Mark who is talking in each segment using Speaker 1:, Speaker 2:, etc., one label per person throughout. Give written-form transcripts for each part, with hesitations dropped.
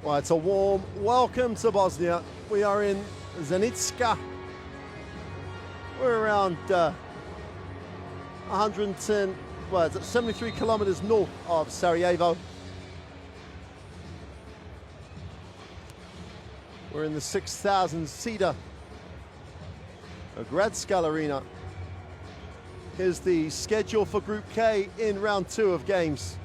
Speaker 1: Well, it's a warm welcome to Bosnia. We are in Zenica. We're around 110, well, it's 73 kilometers north of Sarajevo. We're in the 6,000-seater Gradska Arena. Here's the schedule for Group K in round 2 of games.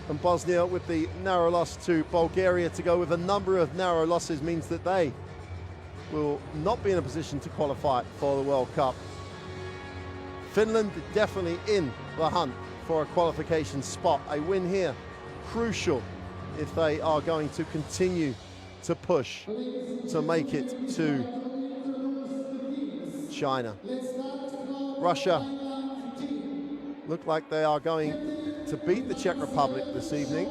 Speaker 1: And Bosnia, with the narrow loss to Bulgaria to go with a number of narrow losses, means that they will not be in a position to qualify for the World Cup. Finland definitely in the hunt for a qualification spot. A win here, crucial if they are going to continue to push to make it to China. Russia look like they are going to beat the Czech Republic this evening.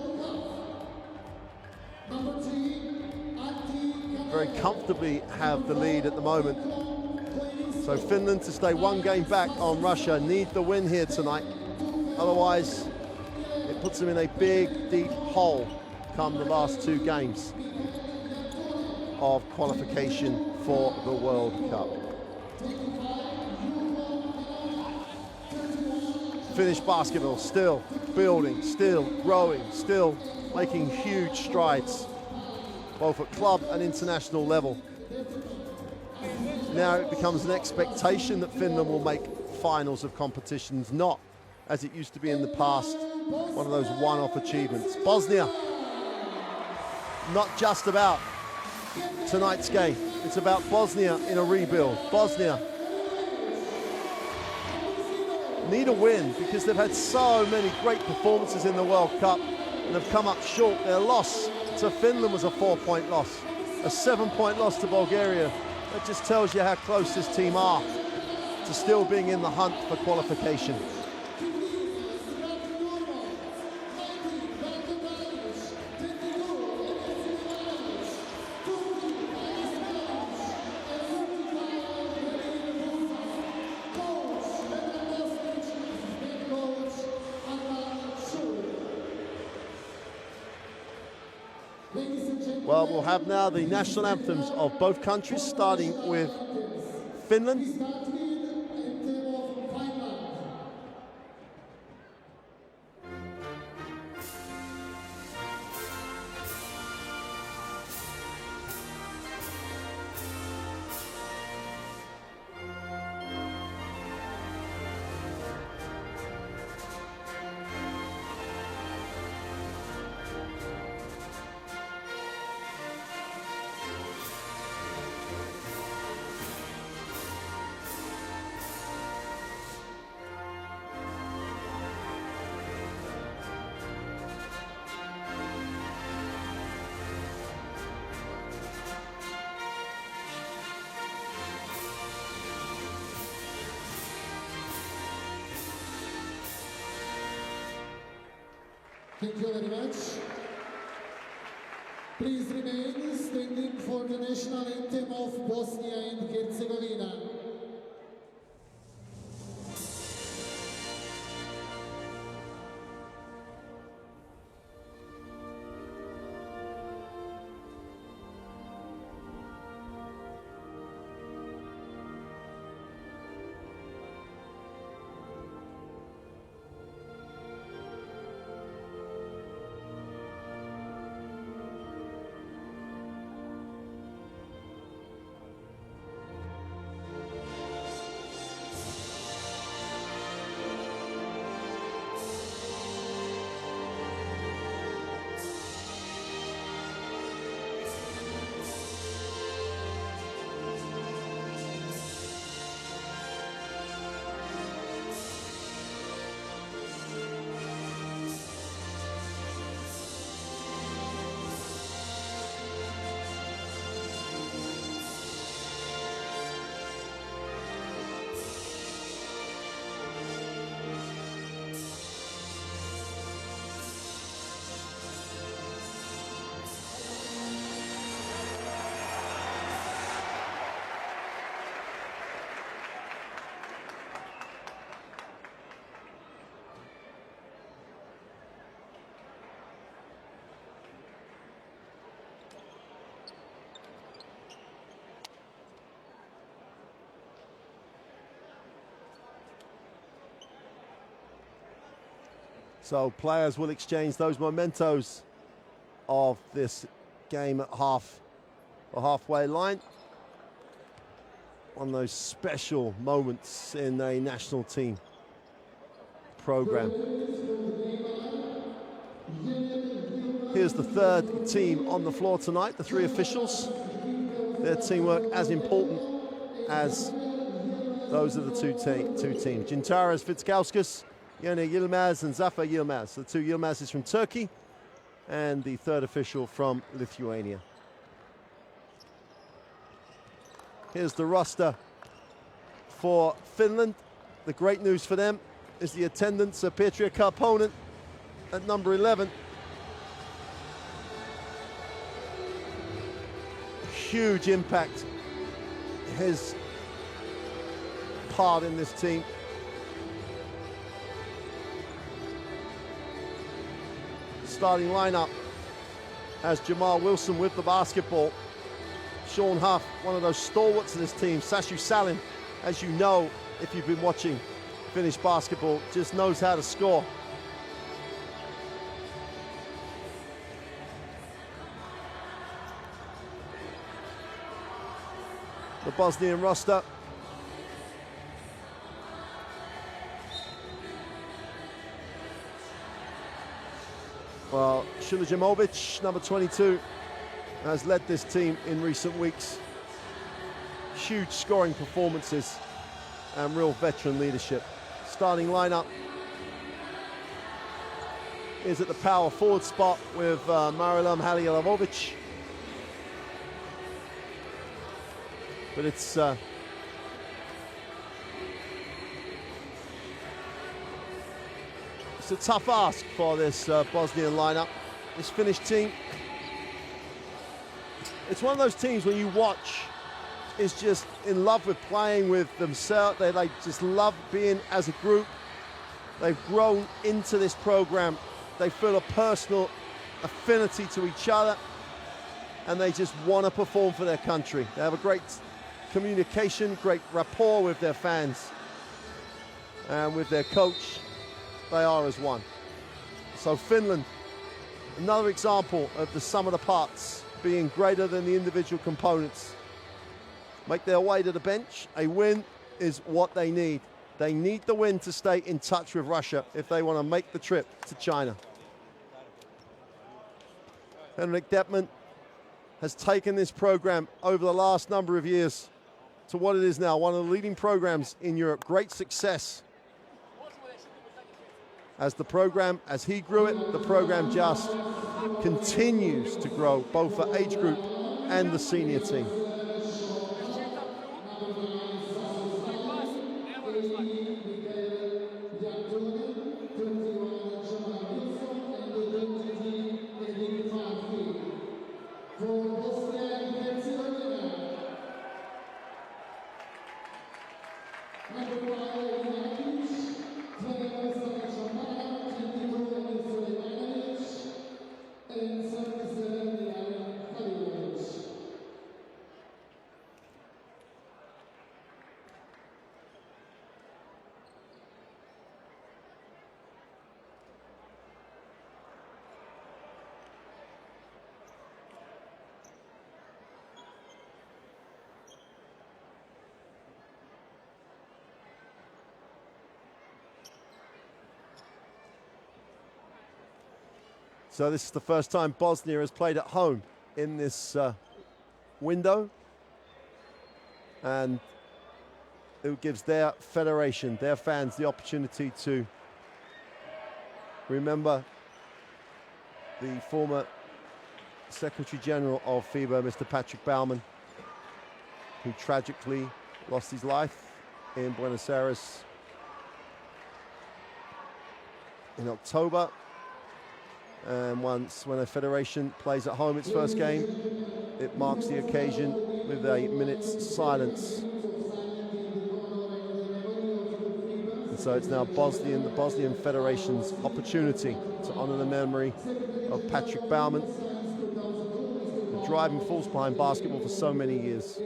Speaker 1: Very comfortably have the lead at the moment. So Finland, to stay one game back on Russia, need the win here tonight. Otherwise, it puts them in a big, deep hole come the last 2 games of qualification for the World Cup. Finnish basketball still building, still growing, still making huge strides, both at club and international level. Now it becomes an expectation that Finland will make finals of competitions, not, as it used to be in the past, one of those one-off achievements. Bosnia, not just about tonight's game, it's about Bosnia in a rebuild. Bosnia need a win because they've had so many great performances in the World Cup and have come up short. Their loss to Finland was a 4-point loss, a 7-point loss to Bulgaria. That just tells you how close this team are to still being in the hunt for qualification. Well, we'll have now the national anthems of both countries, starting with Finland.
Speaker 2: Thank you very much. Please remain standing for the national anthem of Bosnia and Herzegovina.
Speaker 1: So players will exchange those mementos of this game at halfway line. One of those special moments in a national team program. Here's the third team on the floor tonight, the three officials. Their teamwork as important as those of the two teams. Gintaras Vitskauskas, Yone Yilmaz and Zafer Yilmaz. The two Yilmazes from Turkey and the third official from Lithuania. Here's the roster for Finland. The great news for them is the attendance of Petri Karponen at number 11. Huge impact, his part in this team. Starting lineup has Jamal Wilson with the basketball. Sean Huff, one of those stalwarts of this team. Sashu Salin, as you know, if you've been watching Finnish basketball, just knows how to score. The Bosnian roster. Well, Shulajamovic, number 22, has led this team in recent weeks. Huge scoring performances and real veteran leadership. Starting lineup is at the power forward spot with Marilam Halilovic. But it's a tough ask for this Bosnian lineup, this Finnish team. It's one of those teams when you watch is just in love with playing with themselves. They just love being as a group. They've grown into this program. They feel a personal affinity to each other, and they just want to perform for their country. They have a great communication, great rapport with their fans and with their coach. They are as one. So Finland, another example of the sum of the parts being greater than the individual components. Make their way to the bench. A win is what they need. They need the win to stay in touch with Russia if they want to make the trip to China. Henrik Dettman has taken this program over the last number of years to what it is now, one of the leading programs in Europe. Great success. As the program, as he grew it, the program just continues to grow, both for age group and the senior team. So this is the first time Bosnia has played at home in this window, and it gives their federation, their fans, the opportunity to remember the former Secretary General of FIBA, Mr. Patrick Baumann, who tragically lost his life in Buenos Aires in October. And when a federation plays at home its first game, it marks the occasion with a minute's silence. And so it's now the Bosnian Federation's opportunity to honour the memory of Patrick Baumann, the driving force behind basketball for so many years.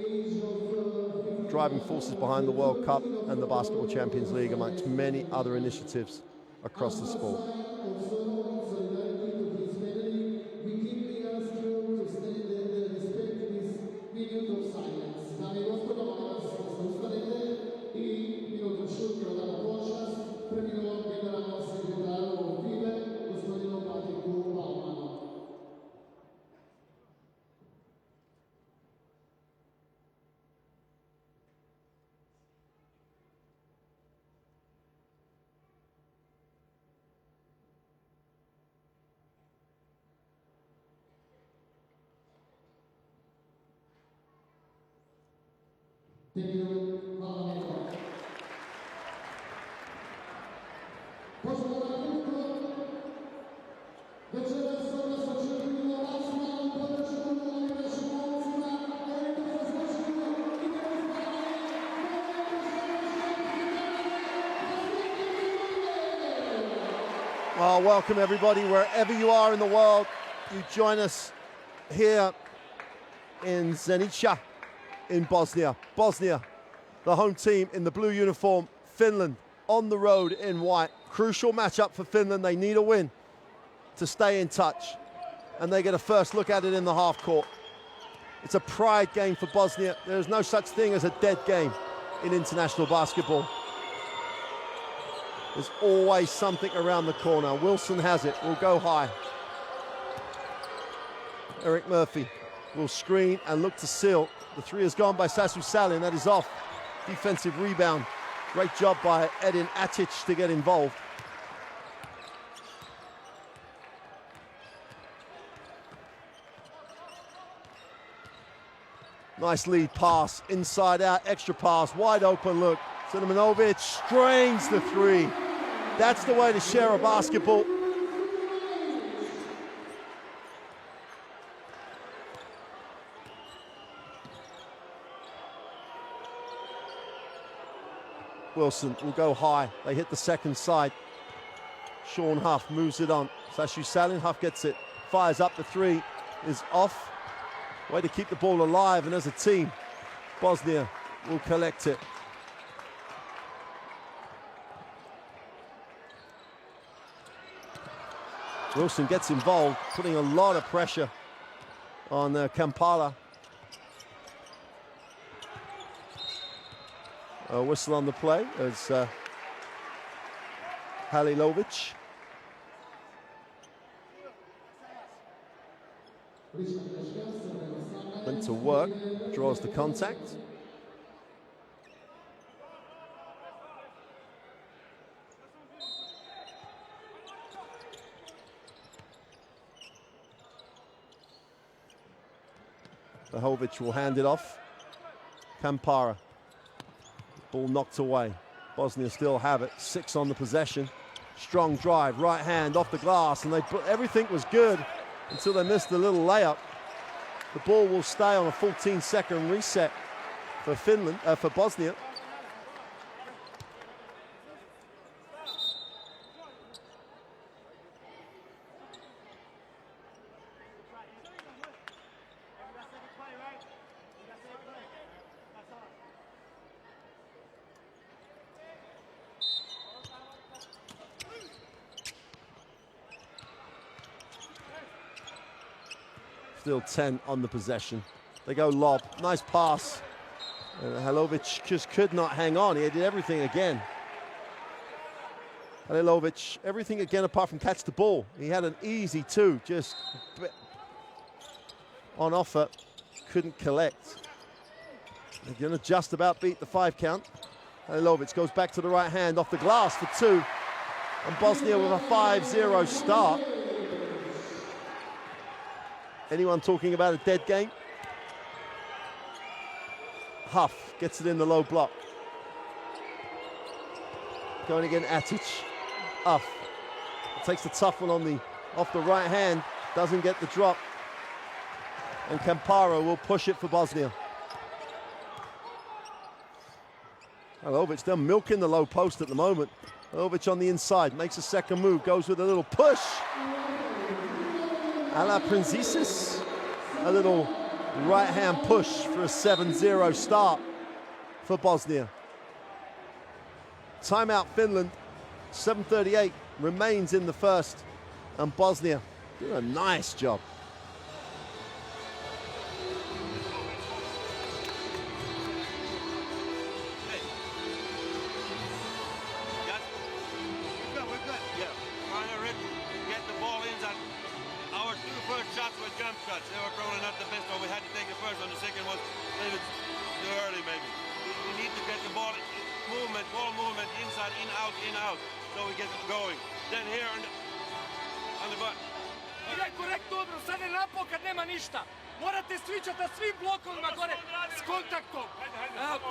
Speaker 1: Driving forces behind the World Cup and the Basketball Champions League, amongst many other initiatives across the sport.
Speaker 2: of sorrow and solidarity to his family, we kindly ask you to stand and respect this minute of silence. Dame i gospodo, molim vas da se ustanete i minutu šutnje odamo počast preminulom generalnom sekretaru FIBA, gospodinu Patriku Baumanu. Thank you. Poštovana publiko, večeras od nas očekujemo maksimalnu podršku ovim našim momcima, ovim to zaslužuju i
Speaker 1: Well, welcome everybody, wherever you are in the world. You join us here in Zenica in Bosnia. Bosnia, the home team in the blue uniform. Finland on the road in white. Crucial matchup for Finland. They need a win to stay in touch. And they get a first look at it in the half court. It's a pride game for Bosnia. There's no such thing as a dead game in international basketball. There's always something around the corner. Wilson has it, will go high. Eric Murphy will screen and look to seal. The three has gone by Sasu Salin, that is off. Defensive rebound. Great job by Edin Atic to get involved. Nice lead pass, inside out, extra pass, wide open look. Cinnamanovic strains the three. That's the way to share a basketball. Wilson will go high. They hit the second side. Sean Huff moves it on. Sashu Salin, Huff gets it. Fires up, the three is off. Way to keep the ball alive, and as a team, Bosnia will collect it. Wilson gets involved, putting a lot of pressure on Kampala. A whistle on the play as Halilovic. Went to work, draws the contact. Vahovic will hand it off. Kampara. Ball knocked away. Bosnia still have it. 6 on the possession. Strong drive, right hand off the glass, and everything was good until they missed the little layup. The ball will stay on a 14-second reset for Finland, for Bosnia. Still 10 on the possession. They go lob, nice pass. Halilovic just could not hang on. He did everything again. Halilovic, everything again apart from catch the ball. He had an easy two, just on offer, couldn't collect. They're gonna just about beat the 5 count. Halilovic goes back to the right hand off the glass for 2. And Bosnia with a 5-0 start. Anyone talking about a dead game? Huff gets it in the low block. Going again, Atic. Huff takes the tough one on off the right hand, doesn't get the drop. And Kampara will push it for Bosnia. Halilovic, they're milking the low post at the moment. Halilovic on the inside, makes a second move, goes with a little push. A la Prinzisis, a little right-hand push for a 7-0 start for Bosnia. Timeout Finland, 7:38 remains in the first, and Bosnia do a nice job.
Speaker 3: Jump shots. They were probably not the best one. We had to take the first one. The second was a little bit too early, maybe. We need to get the ball movement, inside, in, out, so we get it going. Then here on the butt.
Speaker 4: Korekt, dobro, sad je napao kad nema ništa. Morate svičati na svim blokovima gore s kontaktom.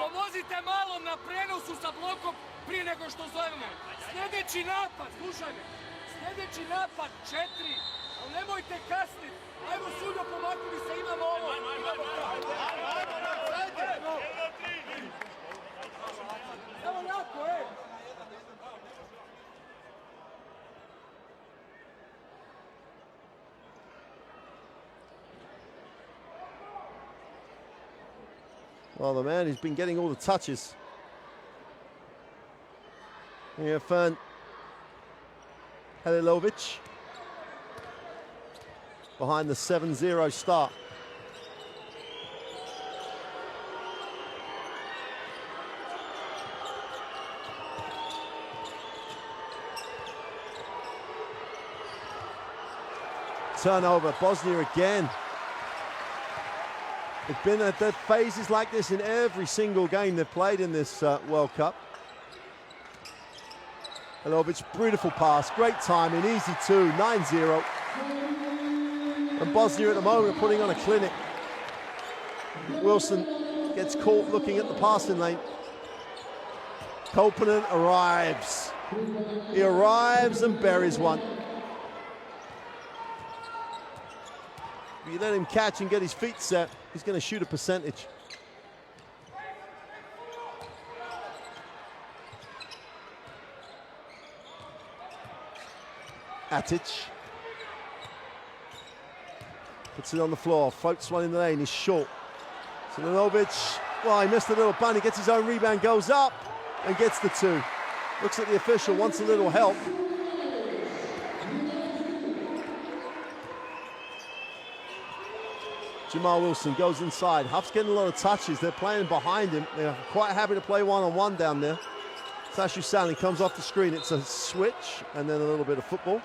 Speaker 4: Pomozite malo na prenosu sa blokom prije nego što zovemo. Sljedeći napad, slušaj me. Sljedeći napad, 4. Ali nemojte kasniti. Ajmo Suljo, pomakni se, imamo ovo. Evo jako,
Speaker 1: Well, the man who's been getting all the touches. Here, Fern Halilovic behind the 7-0 start. Turnover, Bosnia again. It's been at phases like this in every single game they've played in this World Cup. Halilovic, beautiful pass, great timing, easy 2, 9-0. And Bosnia at the moment are putting on a clinic. Wilson gets caught looking at the passing lane. Koponen arrives. He arrives and buries one. If you let him catch and get his feet set, he's going to shoot a percentage. Atic puts it on the floor, floats one in the lane, he's short. Silanovic, well, he missed a little bunny, gets his own rebound, goes up and gets the 2. Looks at the official, wants a little help. Jamal Wilson goes inside. Huff's getting a lot of touches. They're playing behind him. They're quite happy to play one-on-one down there. Sashu Stanley comes off the screen. It's a switch and then a little bit of football.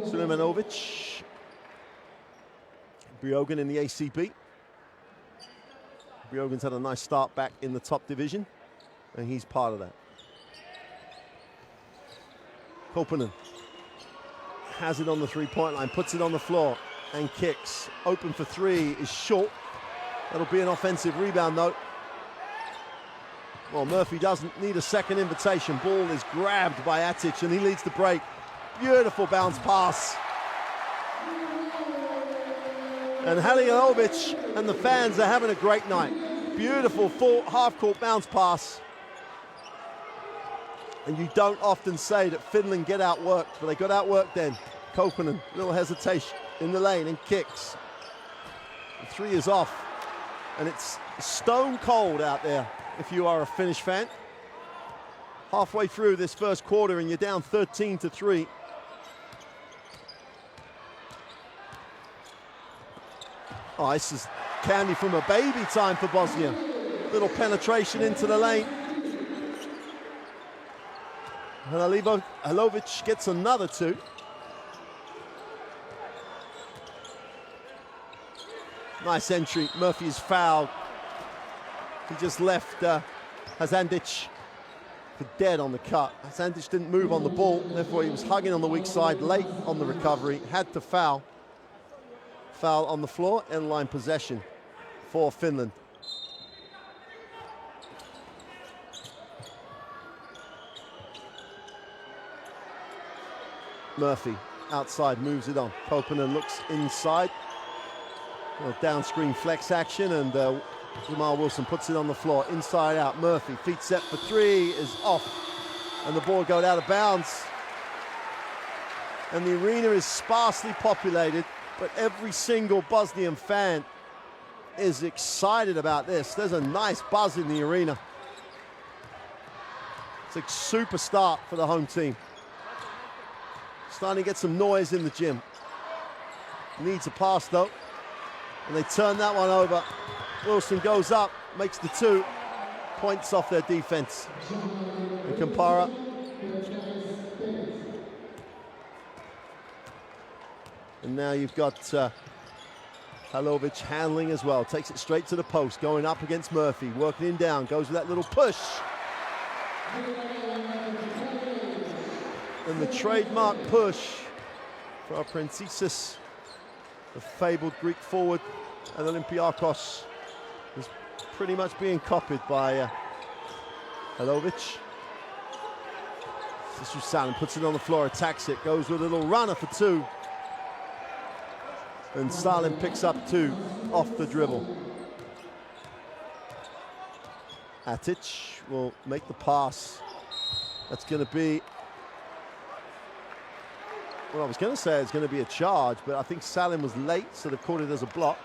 Speaker 1: Sulemanovic. Briogan in the ACB. Briogan's had a nice start back in the top division, and he's part of that. Koponen has it on the three-point line, puts it on the floor and kicks. Open for 3 is short. That'll be an offensive rebound though. Well, Murphy doesn't need a second invitation. Ball is grabbed by Atic and he leads the break. Beautiful bounce pass. And Halilovic and the fans are having a great night. Beautiful full half-court bounce pass. And you don't often say that Finland get outworked, but they got outworked then. Koponen, little hesitation in the lane and kicks. The 3 is off. And it's stone cold out there if you are a Finnish fan. Halfway through this first quarter and you're down 13-3. Oh, this is candy from a baby time for Bosnia. Little penetration into the lane. And Halilovic gets another 2. Nice entry. Murphy is fouled. He just left Hazandic for dead on the cut. Hazandic didn't move on the ball, therefore he was hugging on the weak side late on the recovery. Had to foul. Foul on the floor, end line possession for Finland. Murphy outside moves it on. Koponen looks inside. Down screen flex action and Jamal Wilson puts it on the floor, inside out. Murphy, feet set for 3, is off. And the ball goes out of bounds. And the arena is sparsely populated. But every single Bosnian fan is excited about this. There's a nice buzz in the arena. It's a super start for the home team. Starting to get some noise in the gym. Needs a pass though. And they turn that one over. Wilson goes up, makes the 2 points off their defense. And Kampara. And now you've got Halovic handling as well. Takes it straight to the post, going up against Murphy, working him down, goes with that little push. And the trademark push for our Princesis, the fabled Greek forward, and Olympiakos is pretty much being copied by Halovic. Salin puts it on the floor, attacks it, goes with a little runner for 2. And Salin picks up 2 off the dribble. Atic will make the pass. That's going to be, well, I was going to say it's going to be a charge, but I think Salin was late, so they've called it as a block.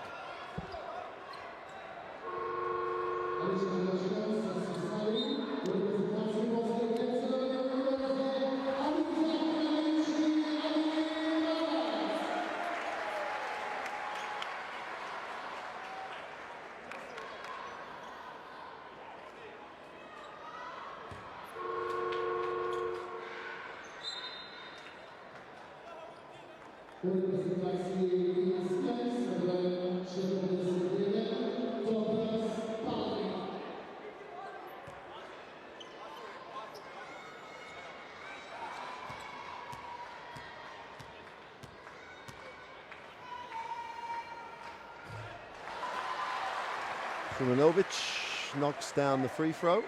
Speaker 1: Simonovic knocks down the free throw.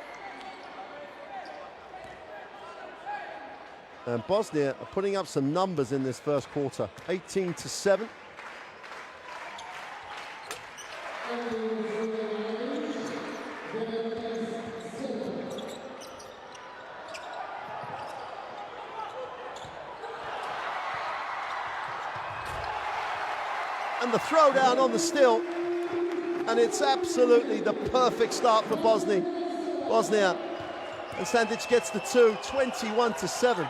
Speaker 1: And Bosnia are putting up some numbers in this first quarter. 18-7. And the throwdown on the steal. And it's absolutely the perfect start for Bosnia. And Sandic gets the 2, 21-7.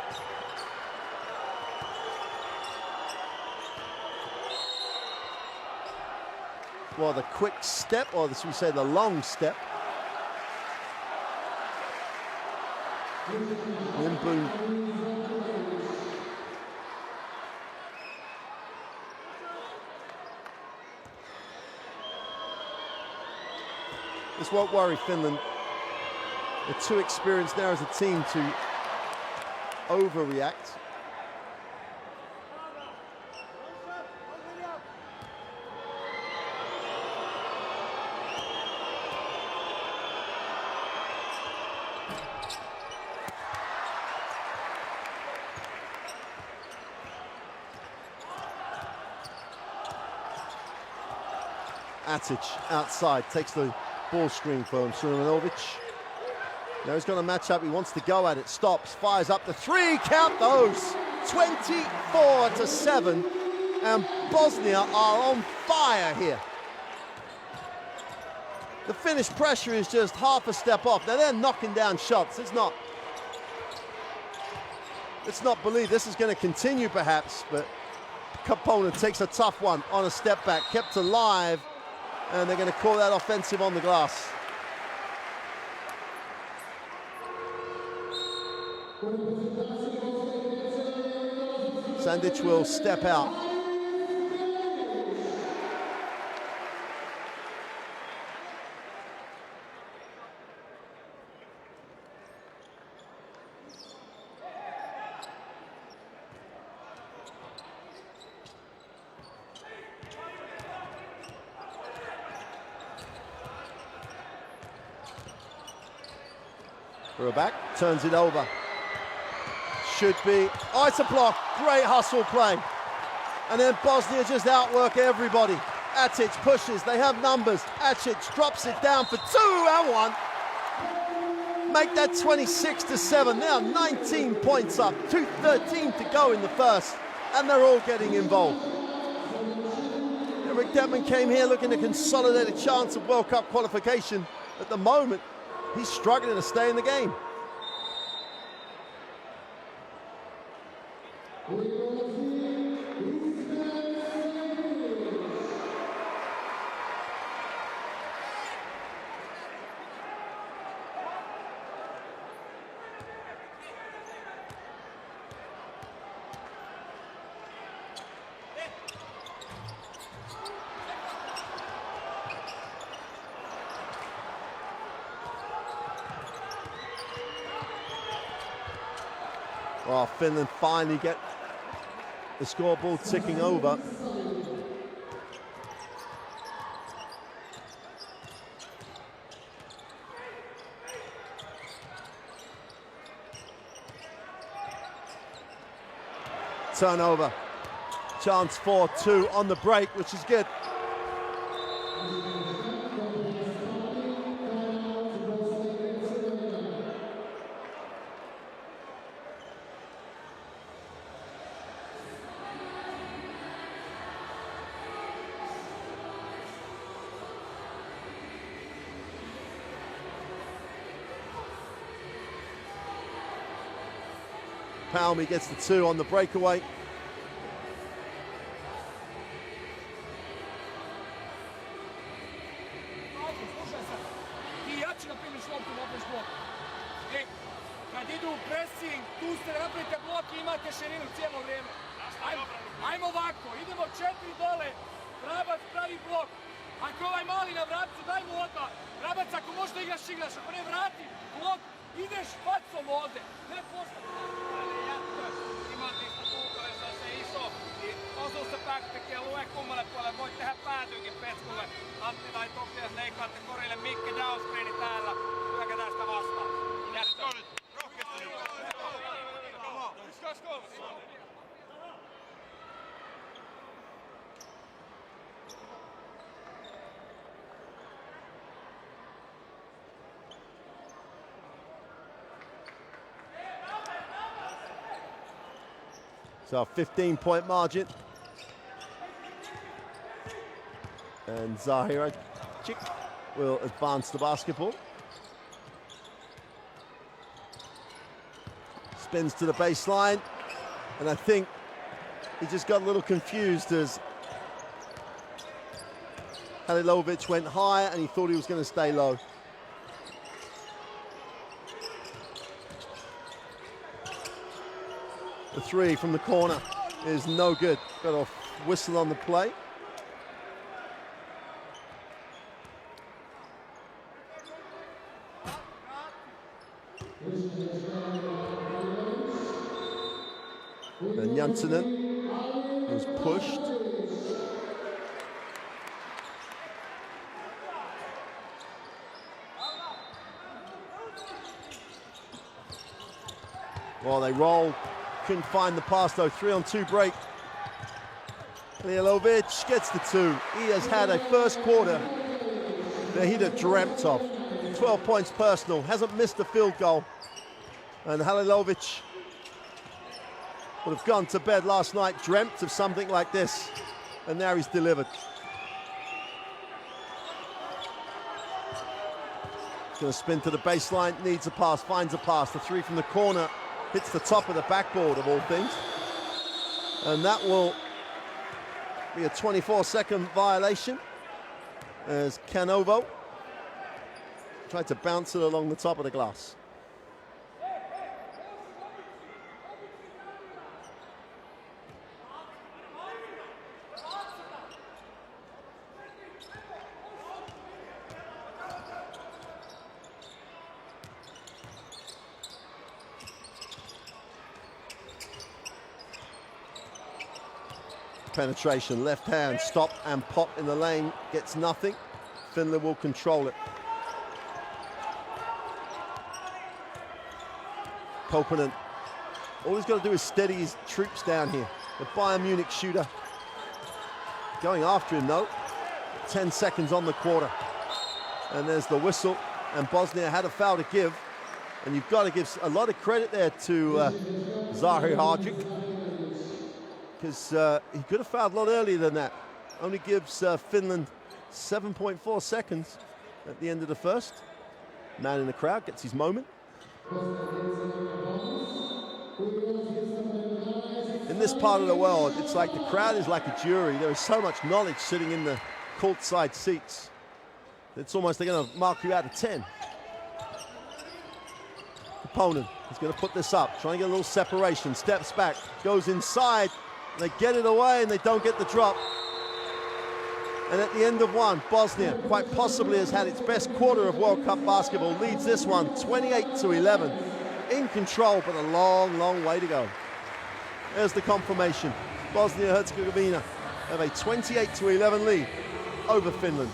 Speaker 1: Well, the quick step, or should we say the long step. Nimbu. This won't worry Finland. They're too experienced now as a team to overreact. Atic outside, takes the ball screen from Simonovic. Now he's got a match up, he wants to go at it, stops, fires up the 3, count those! 24-7, and Bosnia are on fire here. The Finnish pressure is just half a step off. Now they're knocking down shots. Let's not believe this is going to continue perhaps, but Kaponen takes a tough one on a step back, kept alive, and they're going to call that offensive on the glass. Sandic will step out. Back, turns it over. Should be, oh, it's a block. Great hustle play. And then Bosnia just outwork everybody. Atic pushes, they have numbers. Atic drops it down for 2 and 1. Make that 26-7. Now 19 points up, 2:13 to go in the first. And they're all getting involved. Rick Detman came here looking to consolidate a chance of World Cup qualification. At the moment, he's struggling to stay in the game. Well, Finland finally get the scoreboard ticking over. Turnover. Chance for 2 on the break, which is good. Palmy gets the 2 on the breakaway.
Speaker 4: Ajmo ovako, idemo 4 dole, Vrabac pravi blok. Ako ovaj mali na vrapcu, daj mu odmah. Vrabac, ako možda igraš, igraš. Ako ne, vrati blok, ideš facom ovde. Ne postav.
Speaker 5: Timantista Tuukka, jos on se iso, niin osuus se backpick ja lue kummalle puolelle. Voit tehdä päätyykin Petskulle. Antti tai Toksi, jos leikkaatte korille. Mikki downscreeni täällä. Hyökätään sitä vastaan. Jättö. Rohkeasti. Yksi, kolme.
Speaker 1: So 15-point margin. And Zahira Chik will advance the basketball. Spins to the baseline. And I think he just got a little confused as Halilovic went high and he thought he was going to stay low. The 3 from the corner is no good. Got a whistle on the play. And Janssenen was pushed. Well, they roll. Couldn't find the pass though. 3-on-2 break. Halilovic gets the 2. He has had a first quarter that he'd have dreamt of. 12 points personal. Hasn't missed a field goal. And Halilovic would have gone to bed last night, dreamt of something like this. And now he's delivered. He's going to spin to the baseline. Needs a pass. Finds a pass. The 3 from the corner. Hits the top of the backboard of all things. And that will be a 24-second violation as Canovo tried to bounce it along the top of the glass. Penetration, left hand, stop and pop in the lane, gets nothing. Finland will control it. Koponen, all he's got to do is steady his troops down here. The Bayern Munich shooter going after him though. 10 seconds on the quarter. And there's the whistle, and Bosnia had a foul to give. And you've got to give a lot of credit there to Zahir Hadjic, because he could have fouled a lot earlier than that. Only gives Finland 7.4 seconds at the end of the first. Man in the crowd gets his moment. In this part of the world, it's like the crowd is like a jury. There is so much knowledge sitting in the courtside seats. It's almost they're going to mark you out of 10. Opponent is going to put this up, trying to get a little separation, steps back, goes inside, they get it away and they don't get the drop. And at the end of one, Bosnia quite possibly has had its best quarter of World Cup basketball, leads this one 28-11. In control, but a long, long way to go. There's the confirmation. Bosnia and Herzegovina have a 28-11 lead over Finland.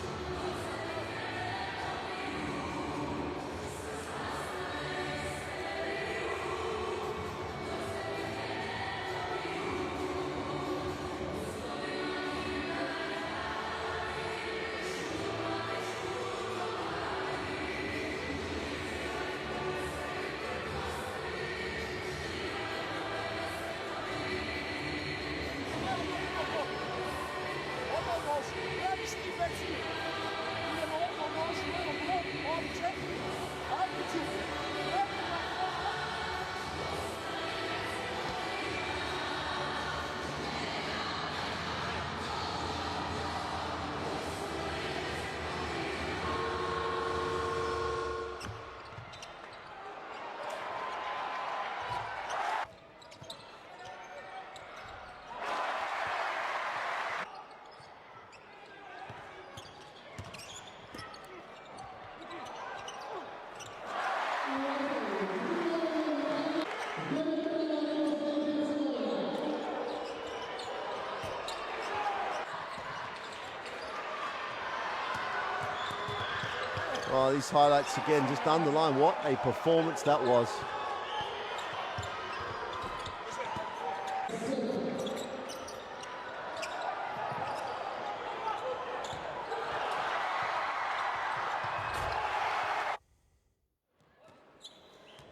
Speaker 1: Oh, these highlights again just underline what a performance that was.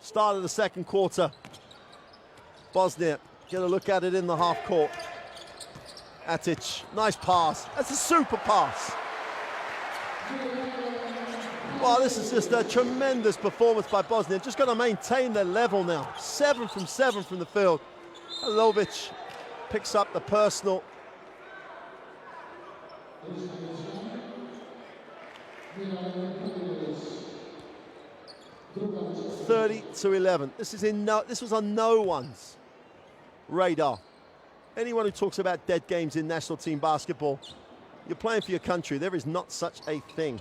Speaker 1: Start of the second quarter. Bosnia get a look at it in the half court. Atic, nice pass. That's a super pass. Well, this is just a tremendous performance by Bosnia. Just got to maintain their level now. 7 from 7 from the field. Lovic picks up the personal. 30-11. This was on no one's radar. Anyone who talks about dead games in national team basketball, you're playing for your country. There is not such a thing.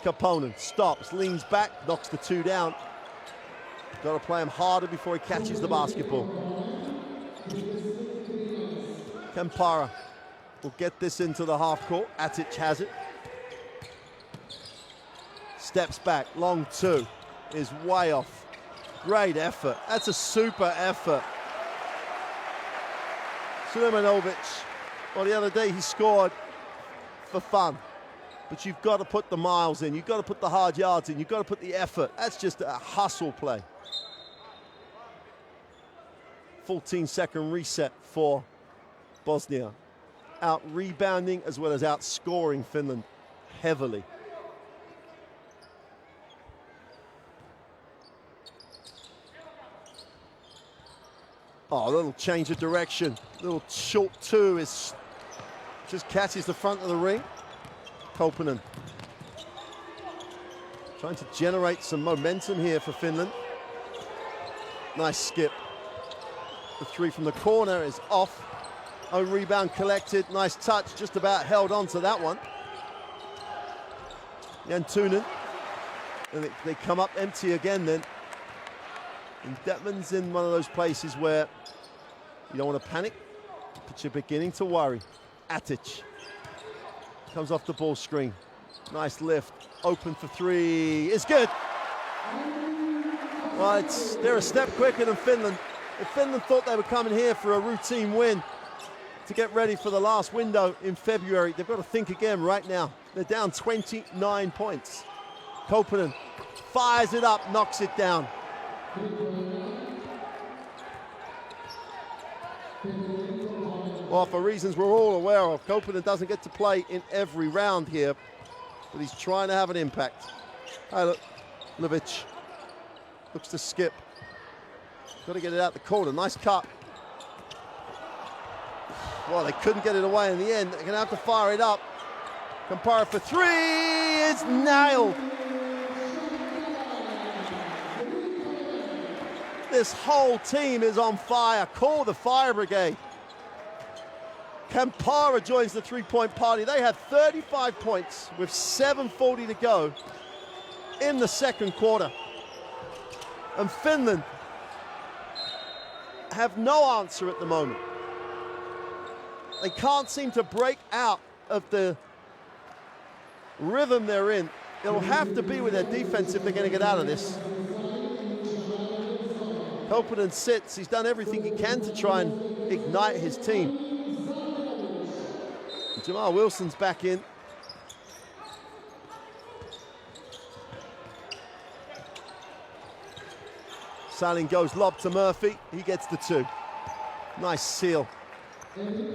Speaker 1: Opponent stops, leans back, knocks the two down. Got to play him harder before he catches the basketball. Kempara will get this into the half court. Atic has it. Steps back, long two, is way off. Great effort. That's a super effort. Sulemanovic, well, the other day he scored for fun. But you've got to put the miles in. You've got to put the hard yards in. You've got to put the effort. That's just a hustle play. 14-second reset for Bosnia. Out rebounding as well as outscoring Finland heavily. Oh, a little change of direction. Little short two is just catches the front of the ring. Koponen trying to generate some momentum here for Finland. Nice skip. The three from the corner is off. Own rebound collected. Nice touch, just about held on to that one. Jantunen. And they come up empty again then. And Detman's in one of those places where you don't want to panic, but you're beginning to worry. Atic comes off the ball screen. Nice lift, open for three, it's good. Well, they're a step quicker than Finland. If Finland thought they were coming here for a routine win to get ready for the last window in February, they've got to think again right now. They're down 29 points. Koponen fires it up, knocks it down. Well, for reasons we're all aware of, Koponen doesn't get to play in every round here, but he's trying to have an impact. Hey, look, Levic looks to skip. Got to get it out the corner. Nice cut. Well, they couldn't get it away in the end. They're going to have to fire it up. Campara for three. It's nailed. This whole team is on fire. Call the fire brigade. Campara joins the three-point party. They had 35 points with 7:40 to go in the second quarter. And Finland have no answer at the moment. They can't seem to break out of the rhythm they're in. It'll have to be with their defense if they're going to get out of this. Koponen sits. He's done everything he can to try and ignite his team. Jamal Wilson's back in. Salin goes lob to Murphy. He gets the two. Nice seal.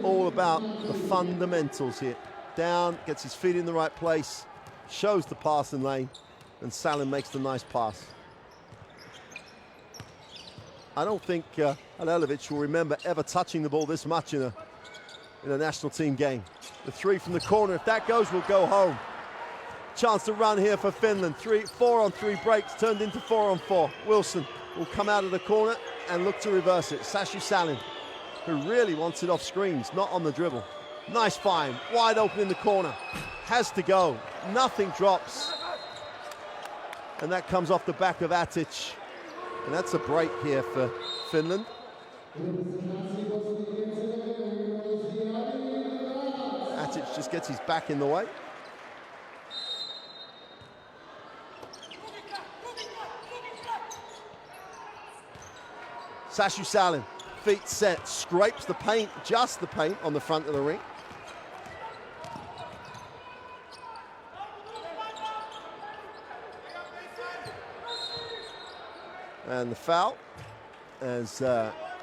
Speaker 1: All about the fundamentals here. Down, gets his feet in the right place, shows the passing lane, and Salin makes the nice pass. I don't think Alelevic will remember ever touching the ball this much in a national team game. The three from the corner, if that goes, we'll go home. Chance to run here for Finland. 4-on-3 breaks turned into 4-on-4. Wilson will come out of the corner and look to reverse it. Sashu Salin, who really wants it off screens, not on the dribble. Nice find, wide open in the corner. Has to go, nothing drops. And that comes off the back of Atic. And that's a break here for Finland. Atic just gets his back in the way. Sashu Salin, feet set, scrapes the paint, just the paint on the front of the ring. And the foul as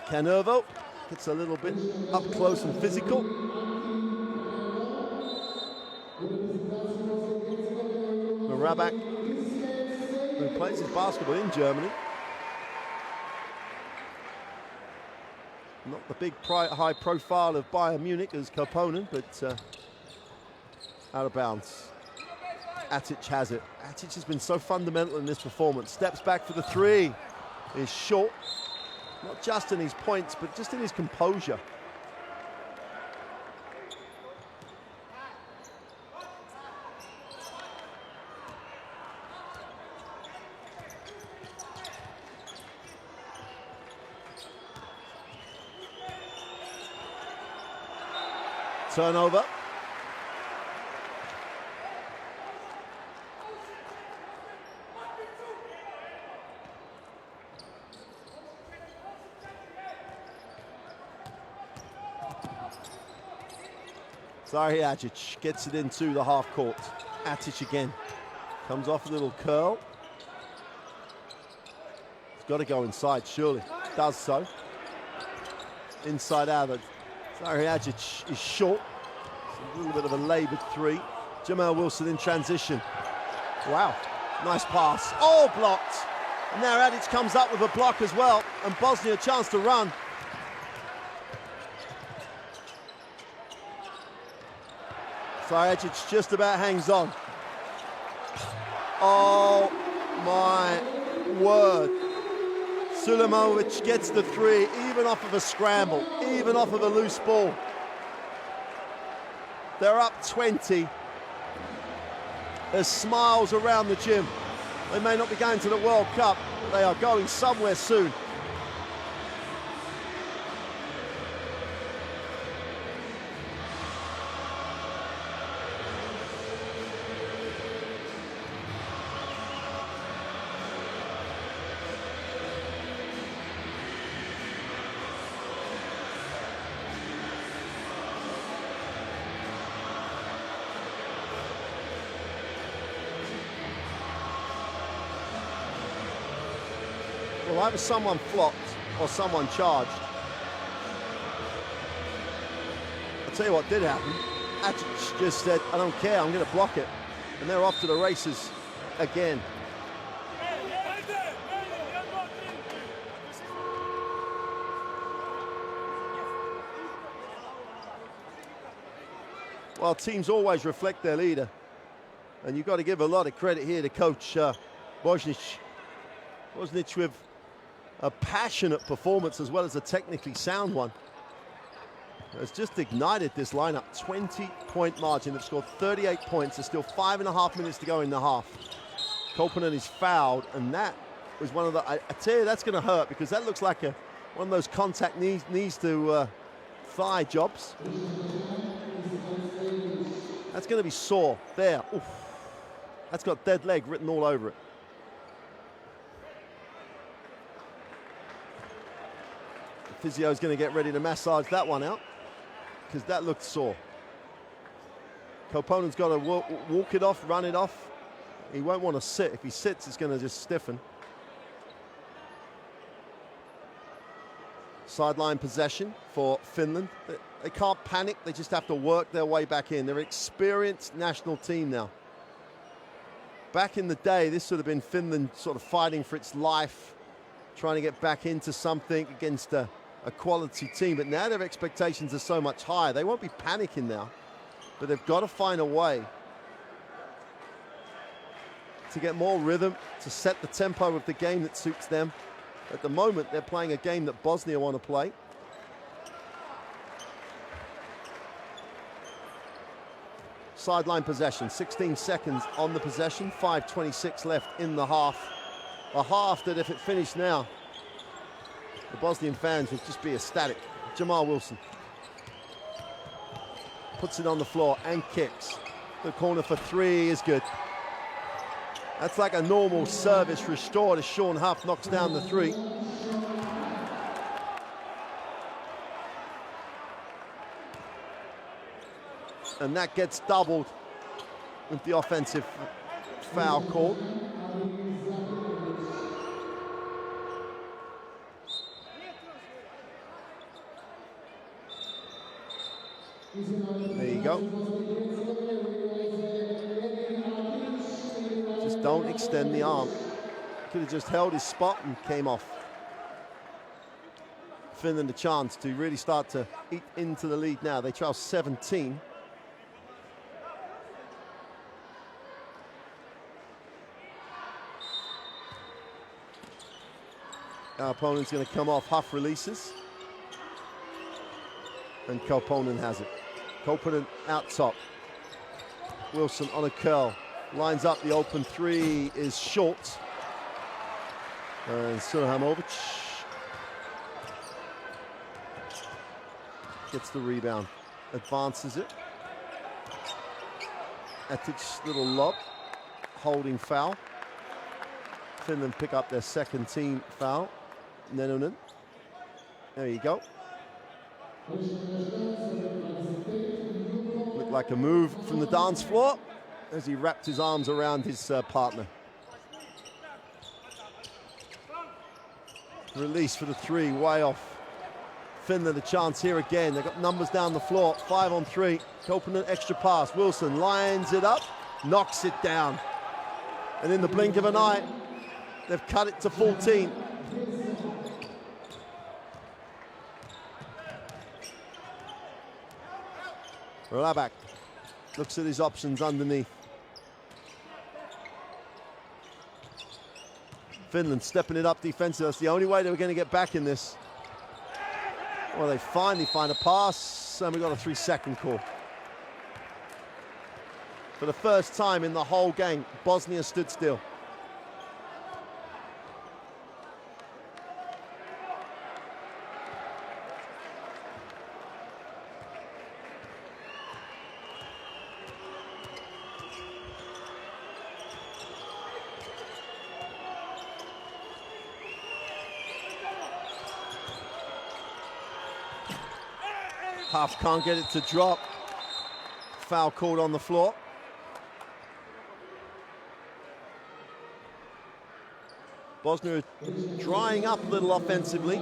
Speaker 1: Canervo gets a little bit up close and physical. Marabak, who plays his basketball in Germany. Not the big high profile of Bayern Munich as Koponen, but out of bounds. Atic has it. Atic has been so fundamental in this performance. Steps back for the three. Is short, not just in his points, but just in his composure. Turnover. Zahi Acic gets it into the half court. Atic again. Comes off a little curl. It's got to go inside, surely. Does so. Inside out. Zahi Acic is short. It's a little bit of a laboured three. Jamal Wilson in transition. Wow. Nice pass. Oh, blocked. And now Atic comes up with a block as well. And Bosnia a chance to run. Zajic just about hangs on. Oh my word. Sulejmovic gets the three, even off of a scramble, even off of a loose ball. They're up 20. There's smiles around the gym. They may not be going to the World Cup, but they are going somewhere soon. Well, either someone flopped or someone charged. Tell you what did happen. Acic just said, I don't care, I'm going to block it. And they're off to the races again. Well, teams always reflect their leader. And you've got to give a lot of credit here to Coach Bosnic. Bosnic with a passionate performance as well as a technically sound one. Has just ignited this lineup. 20-point margin. They've scored 38 points. There's still 5.5 minutes to go in the half. Koponen is fouled, and that was one of the... I tell you, that's going to hurt because that looks like one of those contact knees to thigh jobs. That's going to be sore. There. Oof. That's got dead leg written all over it. The physio's going to get ready to massage that one out because that looked sore. Koponen's got to walk it off, run it off. He won't want to sit. If he sits, it's going to just stiffen. Sideline possession for Finland. They can't panic. They just have to work their way back in. They're an experienced national team now. Back in the day, this would have been Finland sort of fighting for its life, trying to get back into something against a quality team. But now their expectations are so much higher. They won't be panicking now, but they've got to find a way to get more rhythm, to set the tempo of the game that suits them. At the moment, they're playing a game that Bosnia want to play. Sideline possession, 16 seconds on the possession, 5:26 left in the half. A half that if it finished now, the Bosnian fans would just be ecstatic. Jamal Wilson puts it on the floor and kicks. The corner for three is good. That's like a normal service restored as Sean Huff knocks down the three. And that gets doubled with the offensive foul call. There you go. Just don't extend the arm. Could have just held his spot and came off. Finland a chance to really start to eat into the lead now. They trail 17. Our opponent's going to come off. Huff releases. And Koponen has it. Koponen out top. Wilson on a curl. Lines up the open three is short. And Surahamovic gets the rebound. Advances it. Atic's little lob. Holding foul. Finland pick up their second team foul. Nenonen. There you go. Looked like a move from the dance floor as he wrapped his arms around his partner. Release for the three, way off. Finland a chance here again. They've got numbers down the floor, 5 on 3. Koponen extra pass. Wilson lines it up, knocks it down. And in the blink of an eye, they've cut it to 14. Rabak looks at his options underneath. Finland stepping it up defensively. That's the only way they were going to get back in this. Well, they finally find a pass, and we got a 3-second call. For the first time in the whole game, Bosnia stood still. Huff can't get it to drop. Foul called on the floor. Bosnia drying up a little offensively.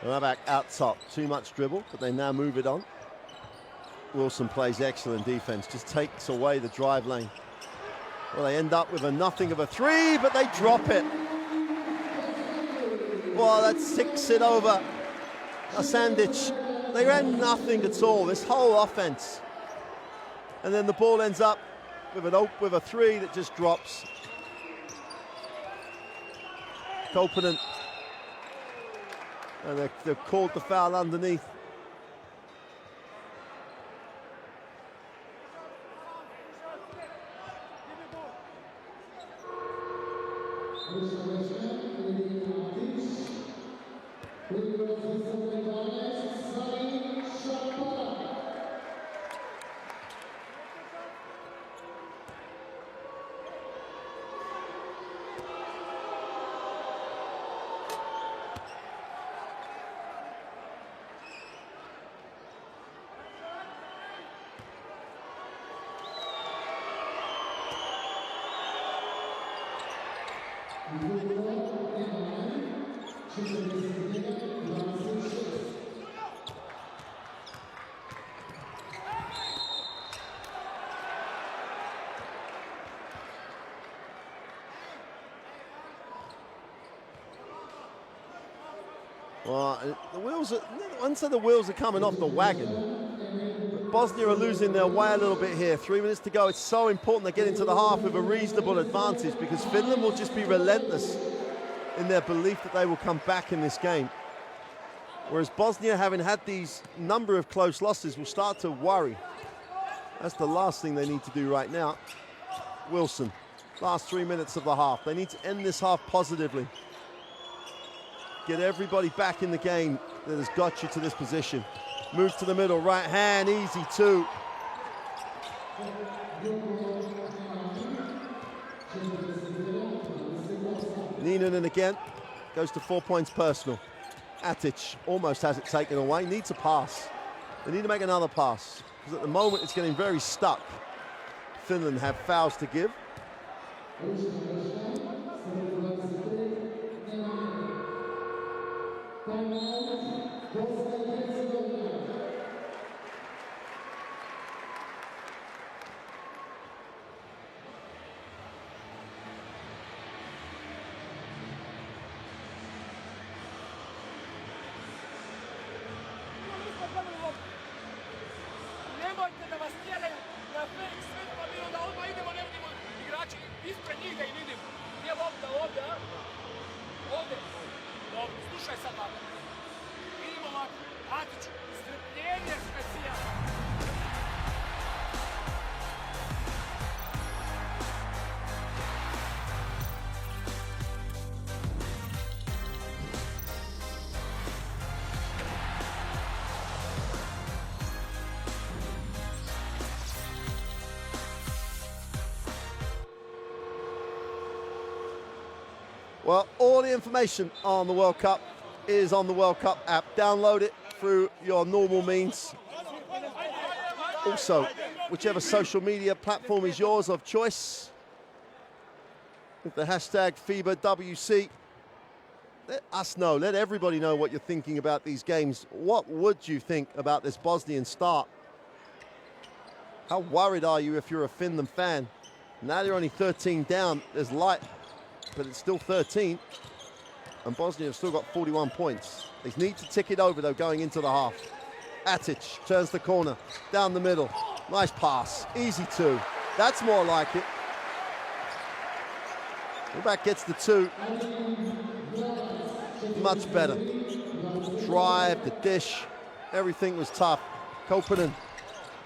Speaker 1: Well, back out top, too much dribble, but they now move it on. Wilson plays excellent defense, just takes away the drive lane. Well, they end up with a nothing of a three, but they drop it. Well, that six it over Sandic. They ran nothing at all, this whole offense. And then the ball ends up with a three that just drops. Koponen. And they've called the foul underneath. Well, the wheels are coming off the wagon. But Bosnia are losing their way a little bit here. 3 minutes to go. It's so important they get into the half with a reasonable advantage because Finland will just be relentless in their belief that they will come back in this game. Whereas Bosnia, having had these number of close losses, will start to worry. That's the last thing they need to do right now. Wilson, last 3 minutes of the half. They need to end this half positively. Get everybody back in the game that has got you to this position. Moves to the middle, right hand, easy two. Niinanen again, goes to 4 points personal. Atic almost has it taken away, needs a pass. They need to make another pass, because at the moment it's getting very stuck. Finland have fouls to give.
Speaker 4: Nemojte da vas tjeraju na fake sve, pa bilo da odmah idemo, ne vidimo igrači ispred njih da i vidimo. Nije lopta ovdje, a? Ovdje. Dobro, slušaj sad ovdje. Vidimo ovako, Atiću, strpljenje specijalno.
Speaker 1: Well, all the information on the World Cup is on the World Cup app. Download it through your normal means. Also, whichever social media platform is yours of choice, with the hashtag FIBA WC. Let us know, let everybody know what you're thinking about these games. What would you think about this Bosnian start? How worried are you if you're a Finland fan? Now they're only 13 down, there's light, but it's still 13. And Bosnia have still got 41 points. They need to tick it over, though, going into the half. Atic turns the corner, down the middle. Nice pass, easy two. That's more like it. Novak gets the two. Much better. Drive, the dish, everything was tough. Koponen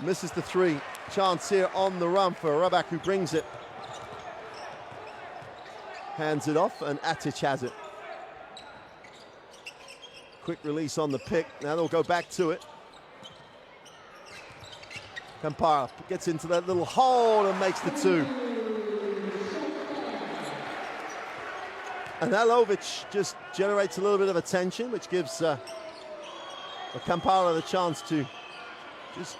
Speaker 1: misses the three. Chance here on the run for Rabak, who brings it. Hands it off, and Atic has it. Quick release on the pick. Now they'll go back to it. Kampara gets into that little hole and makes the two. And Alovic just generates a little bit of attention, which gives Kampara the chance to just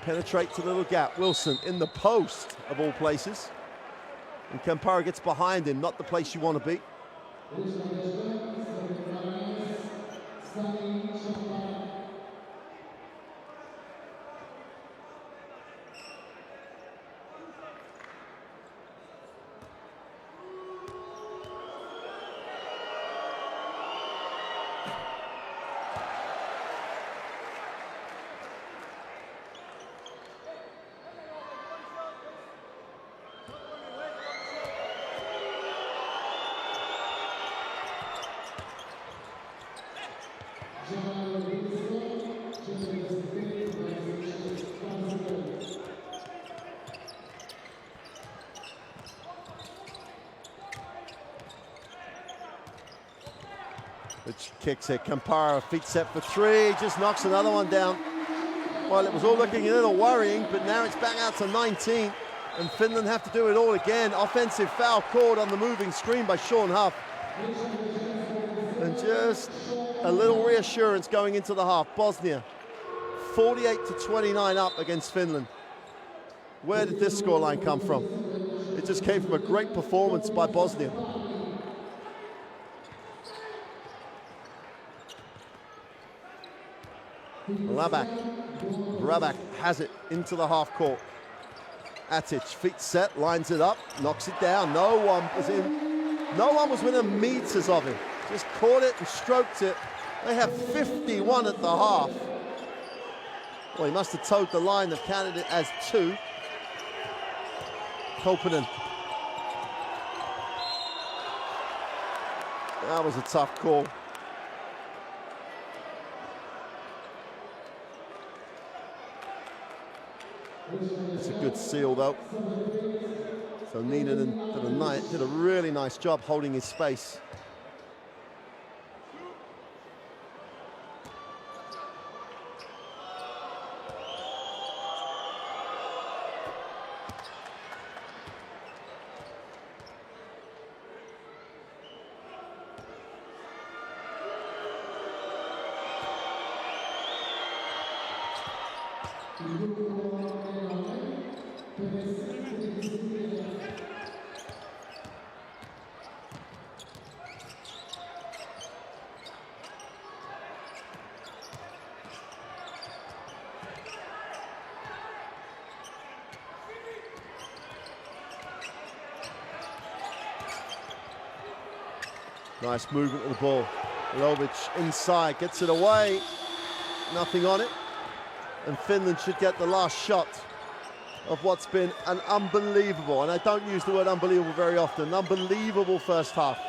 Speaker 1: penetrate to the little gap. Wilson in the post, of all places. And Kampara gets behind him, not the place you want to be. Which kicks it. Kampara, feet set for three, just knocks another one down. Well, it was all looking a little worrying, but now it's back out to 19, and Finland have to do it all again. Offensive foul called on the moving screen by Sean Huff. And just a little reassurance going into the half. Bosnia, 48-29 up against Finland. Where did this scoreline come from? It just came from a great performance by Bosnia. Rabak has it into the half court. Atic, feet set, lines it up, knocks it down. No one was within meters of him. Just caught it and stroked it. They have 51 at the half. Well, he must have towed the line, they've counted it as two. Koponen. That was a tough call. It's a good seal, though. So Niinanen for the night did a really nice job holding his space. Nice movement of the ball. Lovic inside, gets it away. Nothing on it. And Finland should get the last shot of what's been an unbelievable, and I don't use the word unbelievable very often, unbelievable first half.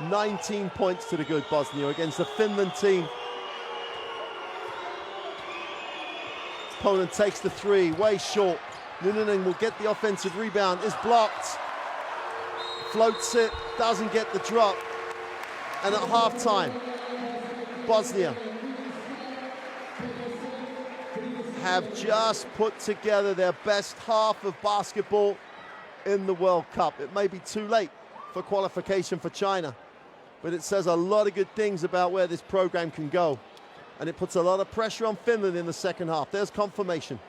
Speaker 1: 19 points to the good, Bosnia, against the Finland team. Opponent takes the three, way short. Niinanen will get the offensive rebound, is blocked. Floats it, doesn't get the drop. And at halftime, Bosnia have just put together their best half of basketball in the World Cup. It may be too late for qualification for China, but it says a lot of good things about where this program can go. And it puts a lot of pressure on Finland in the second half. There's confirmation.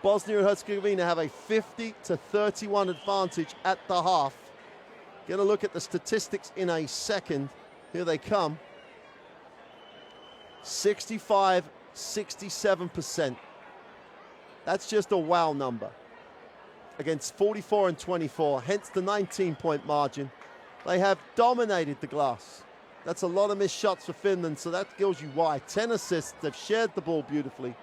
Speaker 1: Bosnia and Herzegovina have a 50-31 advantage at the half. Gonna look at the statistics in a second. Here they come. 65-67%. That's just a wow number. Against 44 and 24, hence the 19-point margin. They have dominated the glass. That's a lot of missed shots for Finland, so that tells you why. 10 assists, they've shared the ball beautifully.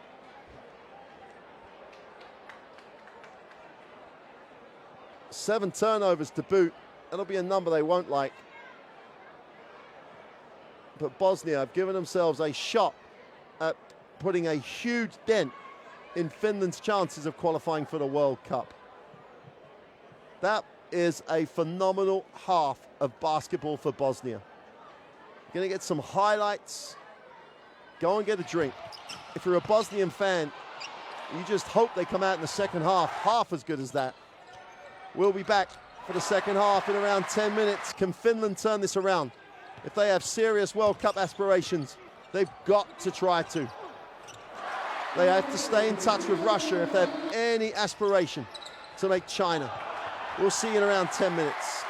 Speaker 1: Seven turnovers to boot. That'll be a number they won't like. But Bosnia have given themselves a shot at putting a huge dent in Finland's chances of qualifying for the World Cup. That is a phenomenal half of basketball for Bosnia. You're going to get some highlights. Go and get a drink. If you're a Bosnian fan, you just hope they come out in the second half as good as that. We'll be back for the second half in around 10 minutes. Can Finland turn this around? If they have serious World Cup aspirations, they've got to try to. They have to stay in touch with Russia if they have any aspiration to make China. We'll see you in around 10 minutes.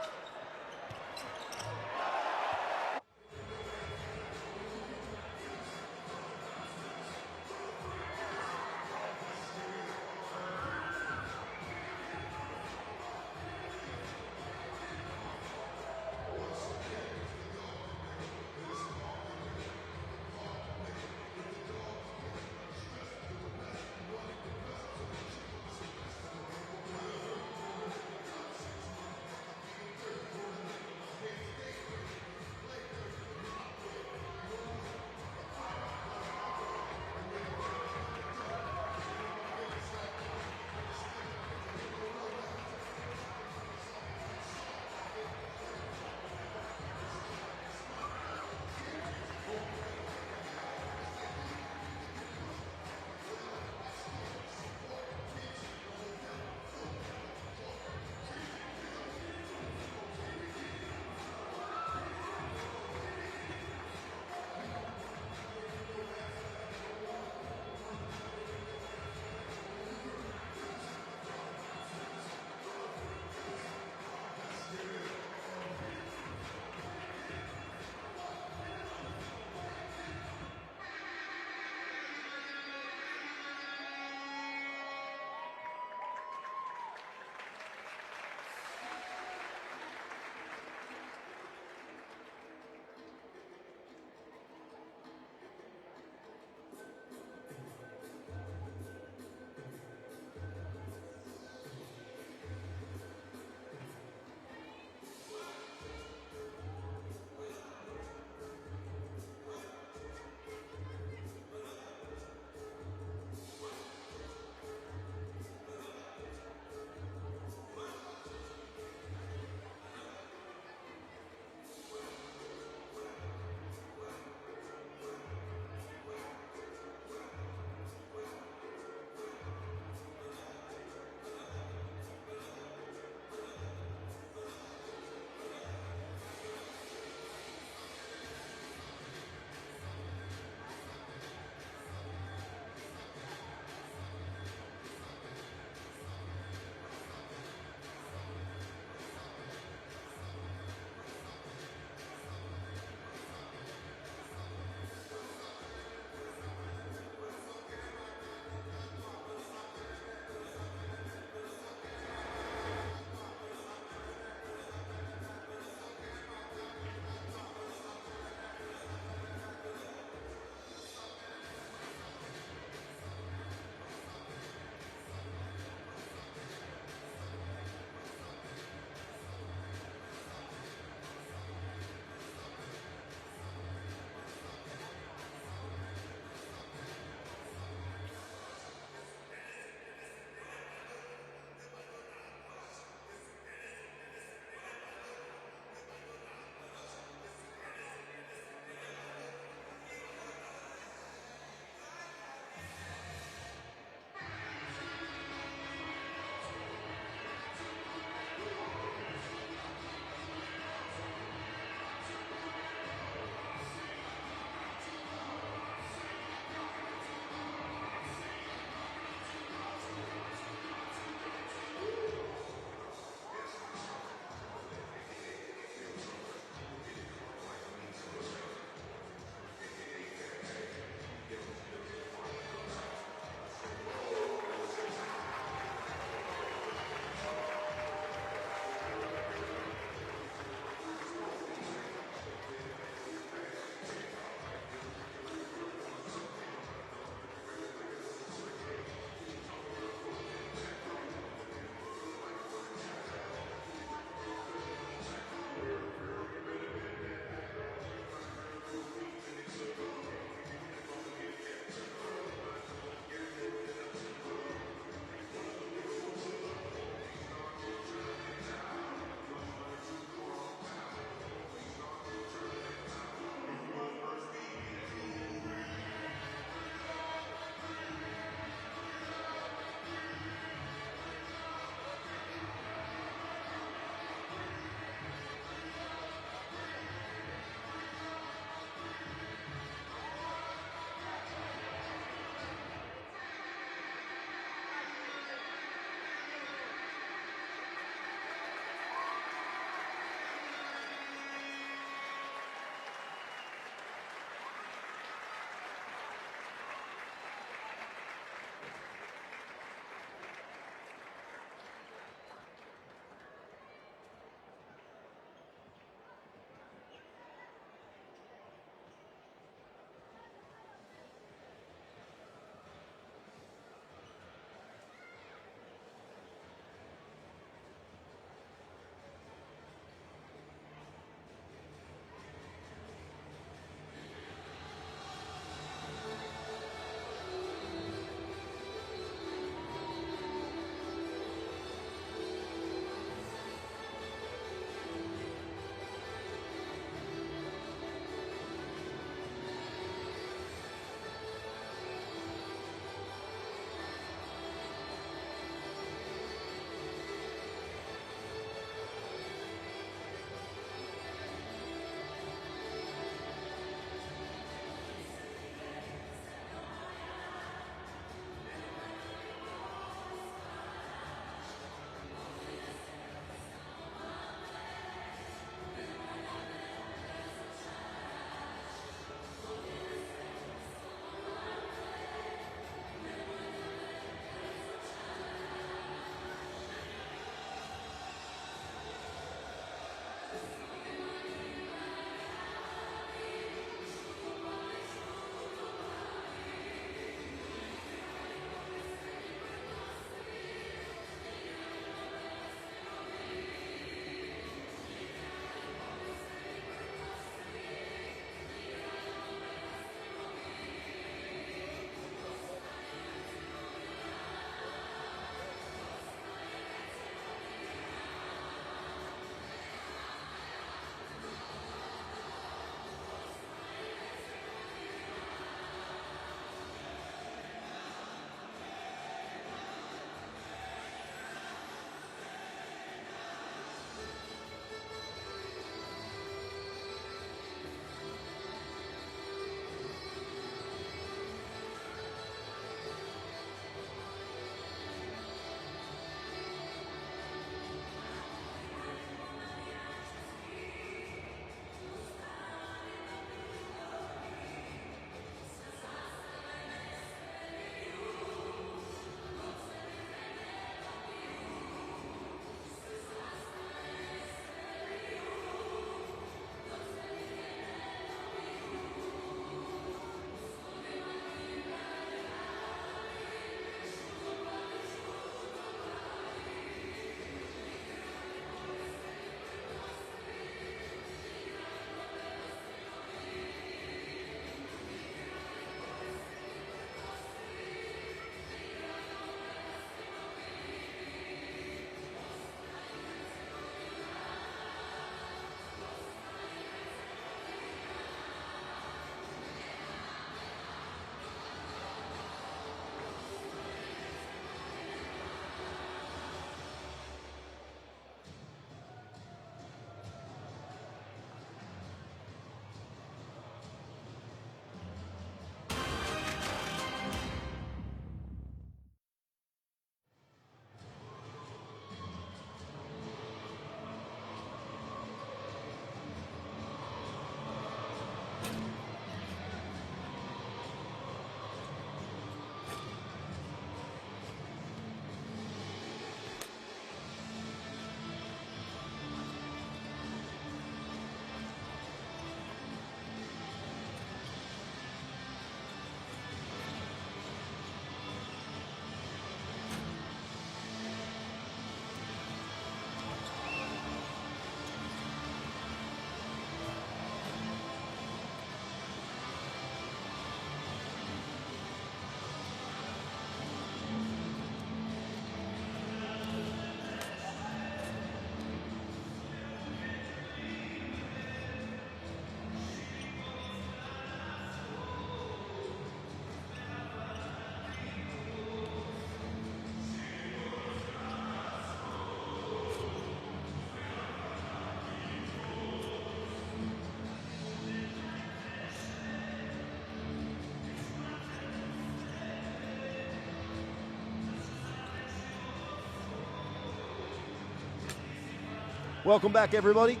Speaker 1: Welcome back, everybody.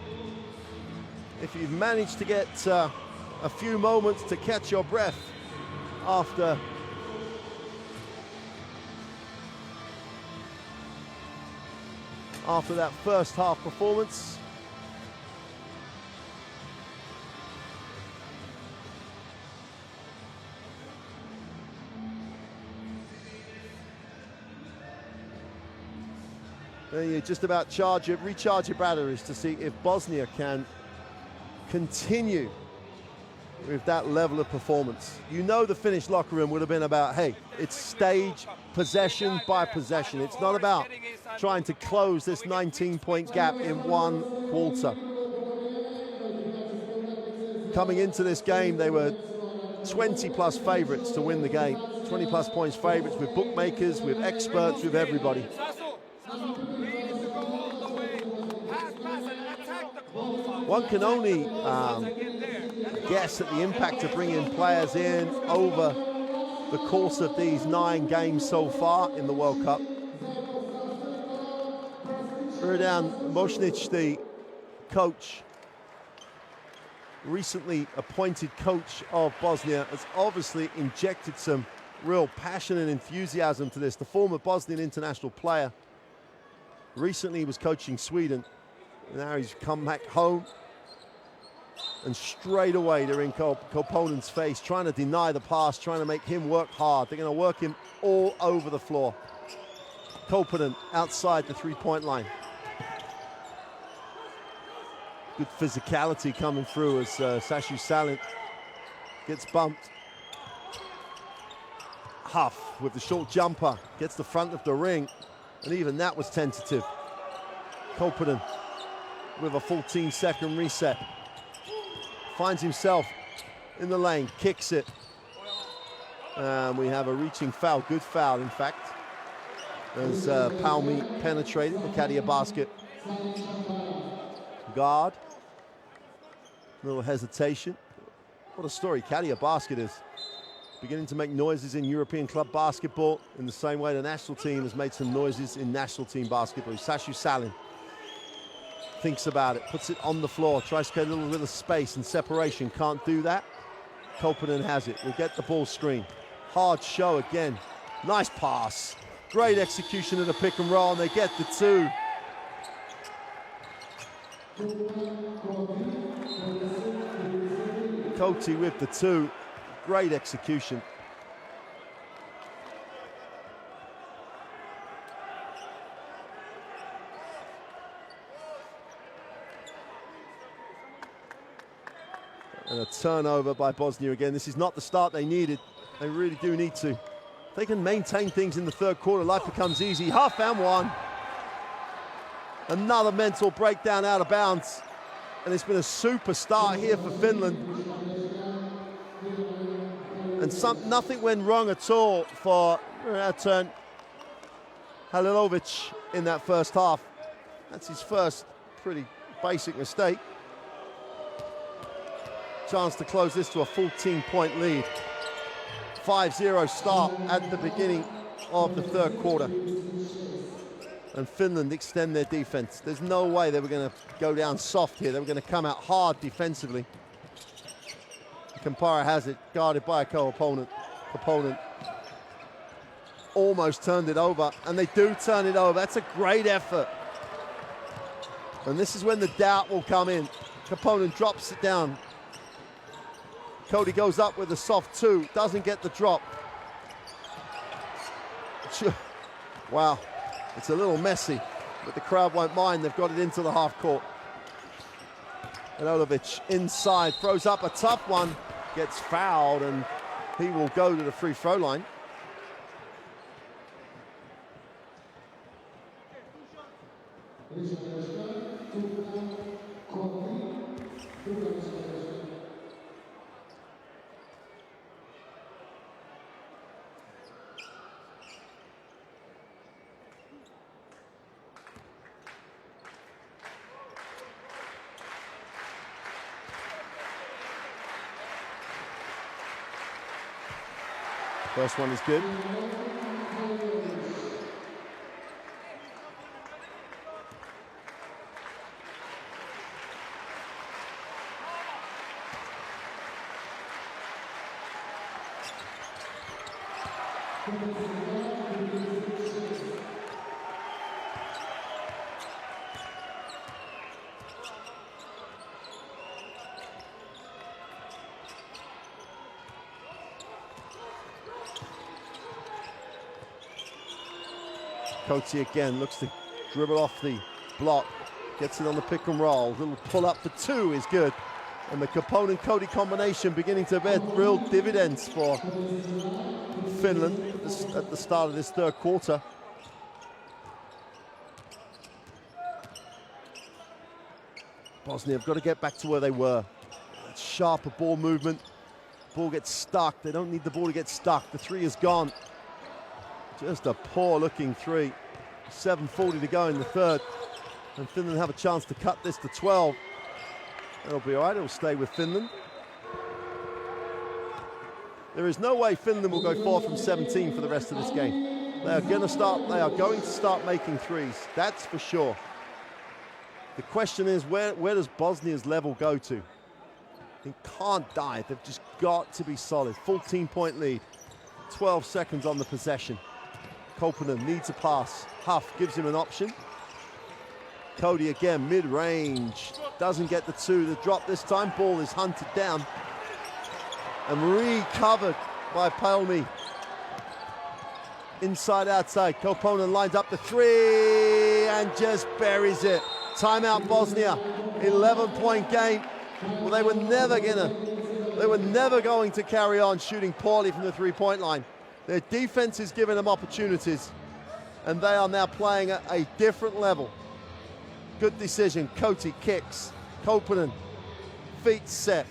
Speaker 1: If you've managed to get a few moments to catch your breath after that first half performance, then you just about recharge your batteries to see if Bosnia can continue with that level of performance. You know the Finnish locker room would have been about, hey, it's stage possession by possession. It's not about trying to close this 19-point gap in one quarter. Coming into this game, they were 20-plus favorites to win the game. 20-plus points favorites with bookmakers, with experts, with everybody. One can only guess at the impact of bringing players in over the course of these 9 games so far in the World Cup. Radan Mosnic, the coach, recently appointed coach of Bosnia, has obviously injected some real passion and enthusiasm to this. The former Bosnian international player recently was coaching Sweden. Now he's come back home, and straight away they're in Koponen's face, trying to deny the pass, trying to make him work hard. They're going to work him all over the floor. Koponen outside the three-point line. Good physicality coming through as Sashu Salin gets bumped. Huff with the short jumper, gets the front of the ring, and even that was tentative. Koponen with a 14-second reset. Finds himself in the lane, kicks it. And we have a reaching foul, good foul in fact. As Palmi penetrated the Kadia basket. Guard. A little hesitation. What a story Kadia basket is. Beginning to make noises in European club basketball in the same way the national team has made some noises in national team basketball. Sashu Salin thinks about it, puts it on the floor, tries to get a little bit of space and separation, can't do that. Koponen has it, will get the ball screen. Hard show again, nice pass. Great execution of the pick and roll, and they get the 2. Coty with the 2, great execution. And a turnover by Bosnia again. This is not the start they needed. They really do need to. If they can maintain things in the third quarter, life becomes easy. Half and 1. Another mental breakdown out of bounds. And it's been a super start here for Finland. And nothing went wrong at all for Radan Halilovic in that first half. That's his first pretty basic mistake. Chance to close this to a 14-point lead. 5-0 start at the beginning of the third quarter. And Finland extend their defense. There's no way they were going to go down soft here. They were going to come out hard defensively. Kampara has it, guarded by a co-opponent. Opponent almost turned it over, and they do turn it over. That's a great effort. And this is when the doubt will come in. Opponent drops it down. Cody goes up with a soft 2, doesn't get the drop. Wow, it's a little messy, but the crowd won't mind. They've got it into the half court. And Olovic inside, throws up a tough one, gets fouled, and he will go to the free throw line. First one is good. Coty again looks to dribble off the block, gets it on the pick and roll. Little pull up for two is good. And the Koponen-Coty combination beginning to bear real dividends for Finland at the start of this third quarter. Bosnia have got to get back to where they were. Sharper ball movement. Ball gets stuck. They don't need the ball to get stuck. The three is gone. Just a poor looking three. 7:40 to go in the third. And Finland have a chance to cut this to 12. It'll be all right, it'll stay with Finland. There is no way Finland will go 4 from 17 for the rest of this game. They are going to start making threes, that's for sure. The question is, where does Bosnia's level go to? It can't die, they've just got to be solid. 14-point lead, 12 seconds on the possession. Koponen needs a pass. Huff gives him an option. Coty again, mid-range. Doesn't get the two. The drop this time. Ball is hunted down. And recovered by Palmi. Inside, outside. Koponen lines up the three and just buries it. Timeout Bosnia. 11-point game. Well, they were never going to carry on shooting poorly from the three-point line. Their defense is giving them opportunities, and they are now playing at a different level. Good decision. Coty kicks. Koponen, feet set.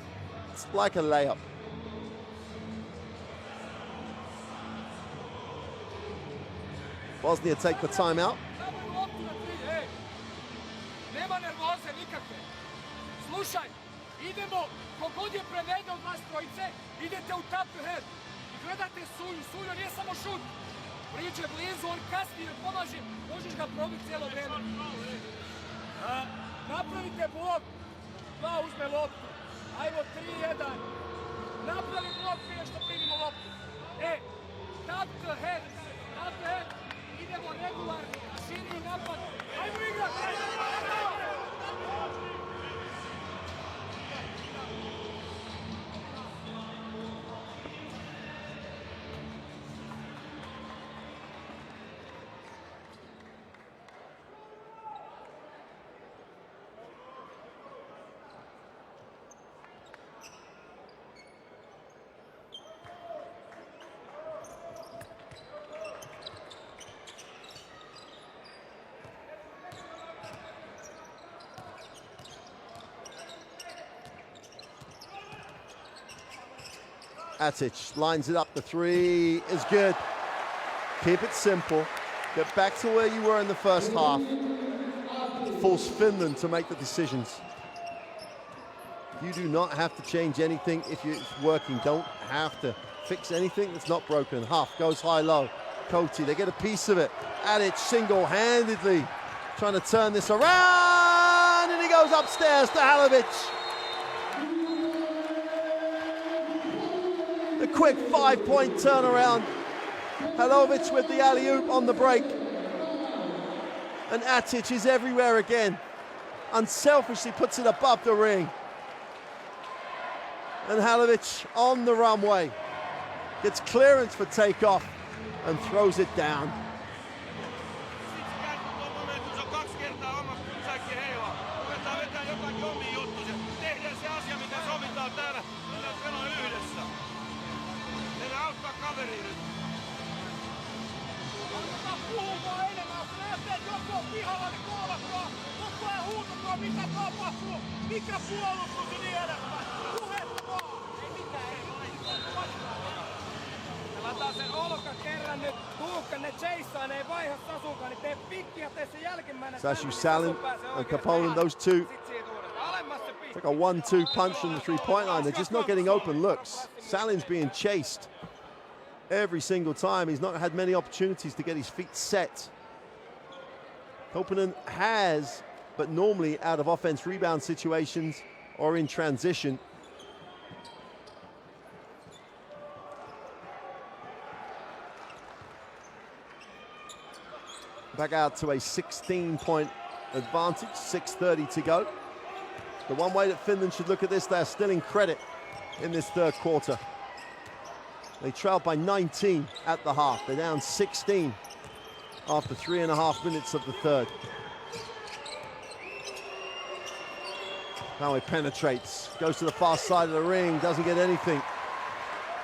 Speaker 1: It's like a layup. Bosnia take the timeout.
Speaker 4: Nema nervoze nikakve. Slušaj, idemo, kogod je prevede od vas trojice, idete u tap ahead. I gledate Suju, Suju nije samo šut. Priđe blizu, on kasnije pomaže, možeš ga probiti cijelo vreme. Napravite blok, dva uzme loptu. Ajmo 3-1. Napravi blok prije što primimo loptu. Tap ahead, idemo regularno, širi napad. Ajmo igrati!
Speaker 1: Atic lines it up, the three is good. Keep it simple. Get back to where you were in the first half. Force Finland to make the decisions. You do not have to change anything if it's working. Don't have to fix anything that's not broken. Huff goes high-low. Coty, they get a piece of it. Atic single-handedly trying to turn this around, and he goes upstairs to Halovic. A quick 5-point turnaround. Halovic with the alley-oop on the break. And Atic is everywhere again. Unselfishly puts it above the ring. And Halovic on the runway. Gets clearance for takeoff and throws it down.
Speaker 5: Mikä puolustus ja niin edespäin? Puhetta vaan! Ei mitään, Pelataan sen Olka kerran nyt. Tuukka ne chaseaa, ne ei vaiha Sasukaan, niin tee pikkiä, tee se jälkimmäinen.
Speaker 1: Sashu Salin and Koponen, those two. It's like a 1-2 punch from the three-point line. They're just not getting open looks. Salin's being chased every single time. He's not had many opportunities to get his feet set. Koponen has, but normally out of offense rebound situations or in transition. back out to a 16-point advantage, 6:30 to go. The one way that Finland should look at this, they're still in credit in this third quarter. They trailed by 19 at the half. They're down 16 after 3.5 minutes of the third. Now he penetrates, goes to the far side of the ring, doesn't get anything.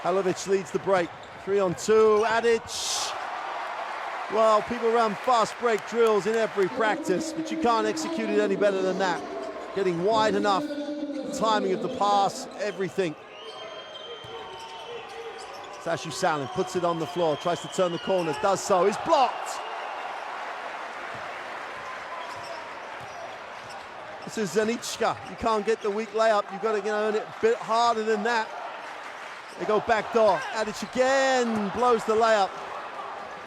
Speaker 1: Halovic leads the break. 3-on-2, Adic. Well, people run fast break drills in every practice, but you can't execute it any better than that. Getting wide enough, timing of the pass, everything. Sashu Salin puts it on the floor, tries to turn the corner, does so, is blocked. This is Zanichka. You can't get the weak layup. You've got to earn it a bit harder than that. They go back door. Adic again blows the layup.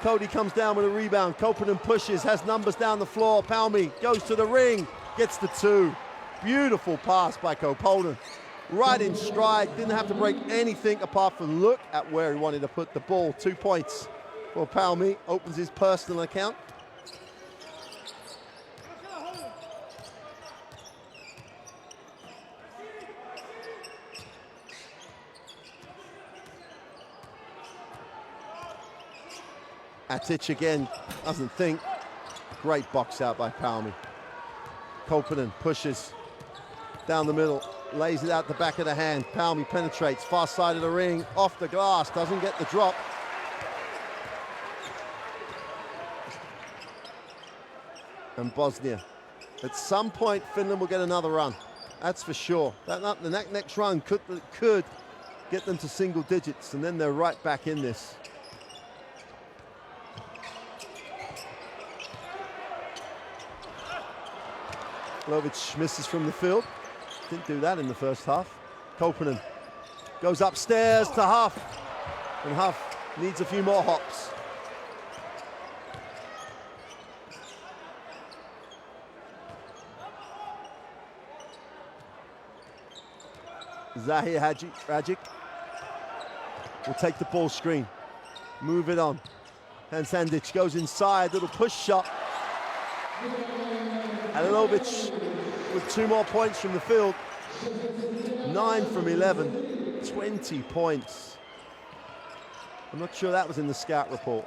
Speaker 1: Cody comes down with a rebound. Koponen pushes, has numbers down the floor. Palmi goes to the ring, gets the two. Beautiful pass by Koponen. Right in stride, didn't have to break anything apart from look at where he wanted to put the ball. 2 points for Palmi, opens his personal account. Atic again, doesn't think. Great box out by Palmi. Koponen pushes down the middle, lays it out the back of the hand. Palmi penetrates, far side of the ring, off the glass, doesn't get the drop. And Bosnia. At some point, Finland will get another run. That's for sure. The next run could get them to single digits, and then they're right back in this. Lovic misses from the field. Didn't do that in the first half. Koponen goes upstairs to Huff. And Huff needs a few more hops. Zahir Rajic will take the ball screen. Move it on. And Sandic goes inside, little push shot. Halilovic with 2 more points from the field. 9 from 11, 20 points. I'm not sure that was in the scout report.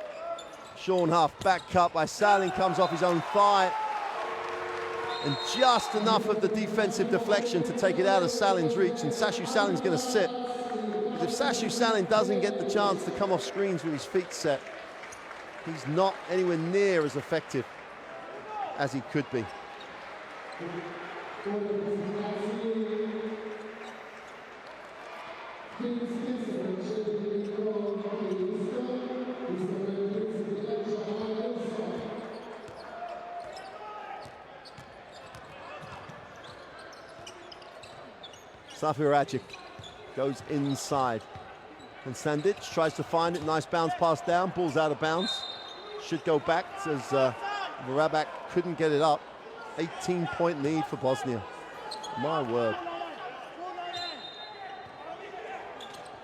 Speaker 1: Sean Huff, back cut by Salin, comes off his own thigh. And just enough of the defensive deflection to take it out of Salin's reach, and Sashu Salin's gonna sit. Because if Sashu Salin doesn't get the chance to come off screens with his feet set, he's not anywhere near as effective as he could be. Zahir Rajic goes inside. And Sandic tries to find it. Nice bounce pass down. Ball's out of bounds. Should go back as Varabak couldn't get it up. 18-point lead for Bosnia. My word.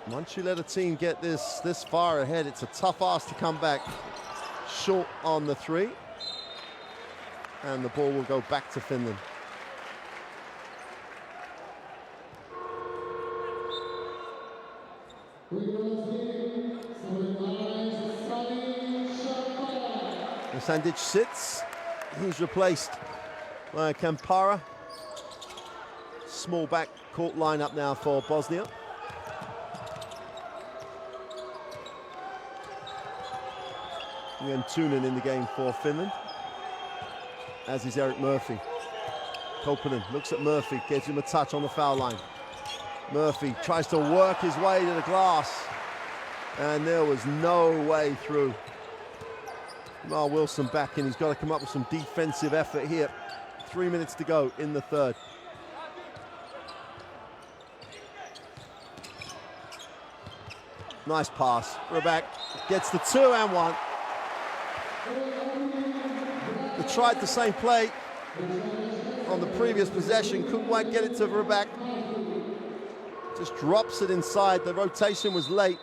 Speaker 1: Once you let a team get this far ahead, it's a tough ask to come back short on the 3. And the ball will go back to Finland. And Sandic sits. He's replaced by Kampara. Small back court lineup now for Bosnia. And Tunen in the game for Finland, as is Eric Murphy. Koponen looks at Murphy, gives him a touch on the foul line. Murphy tries to work his way to the glass, and there was no way through. Mar Wilson back in, he's got to come up with some defensive effort here. 3 minutes to go in the third. Nice pass, Rybak gets the 2 and 1. They tried the same play on the previous possession, couldn't quite get it to Rybak. Just drops it inside, the rotation was late.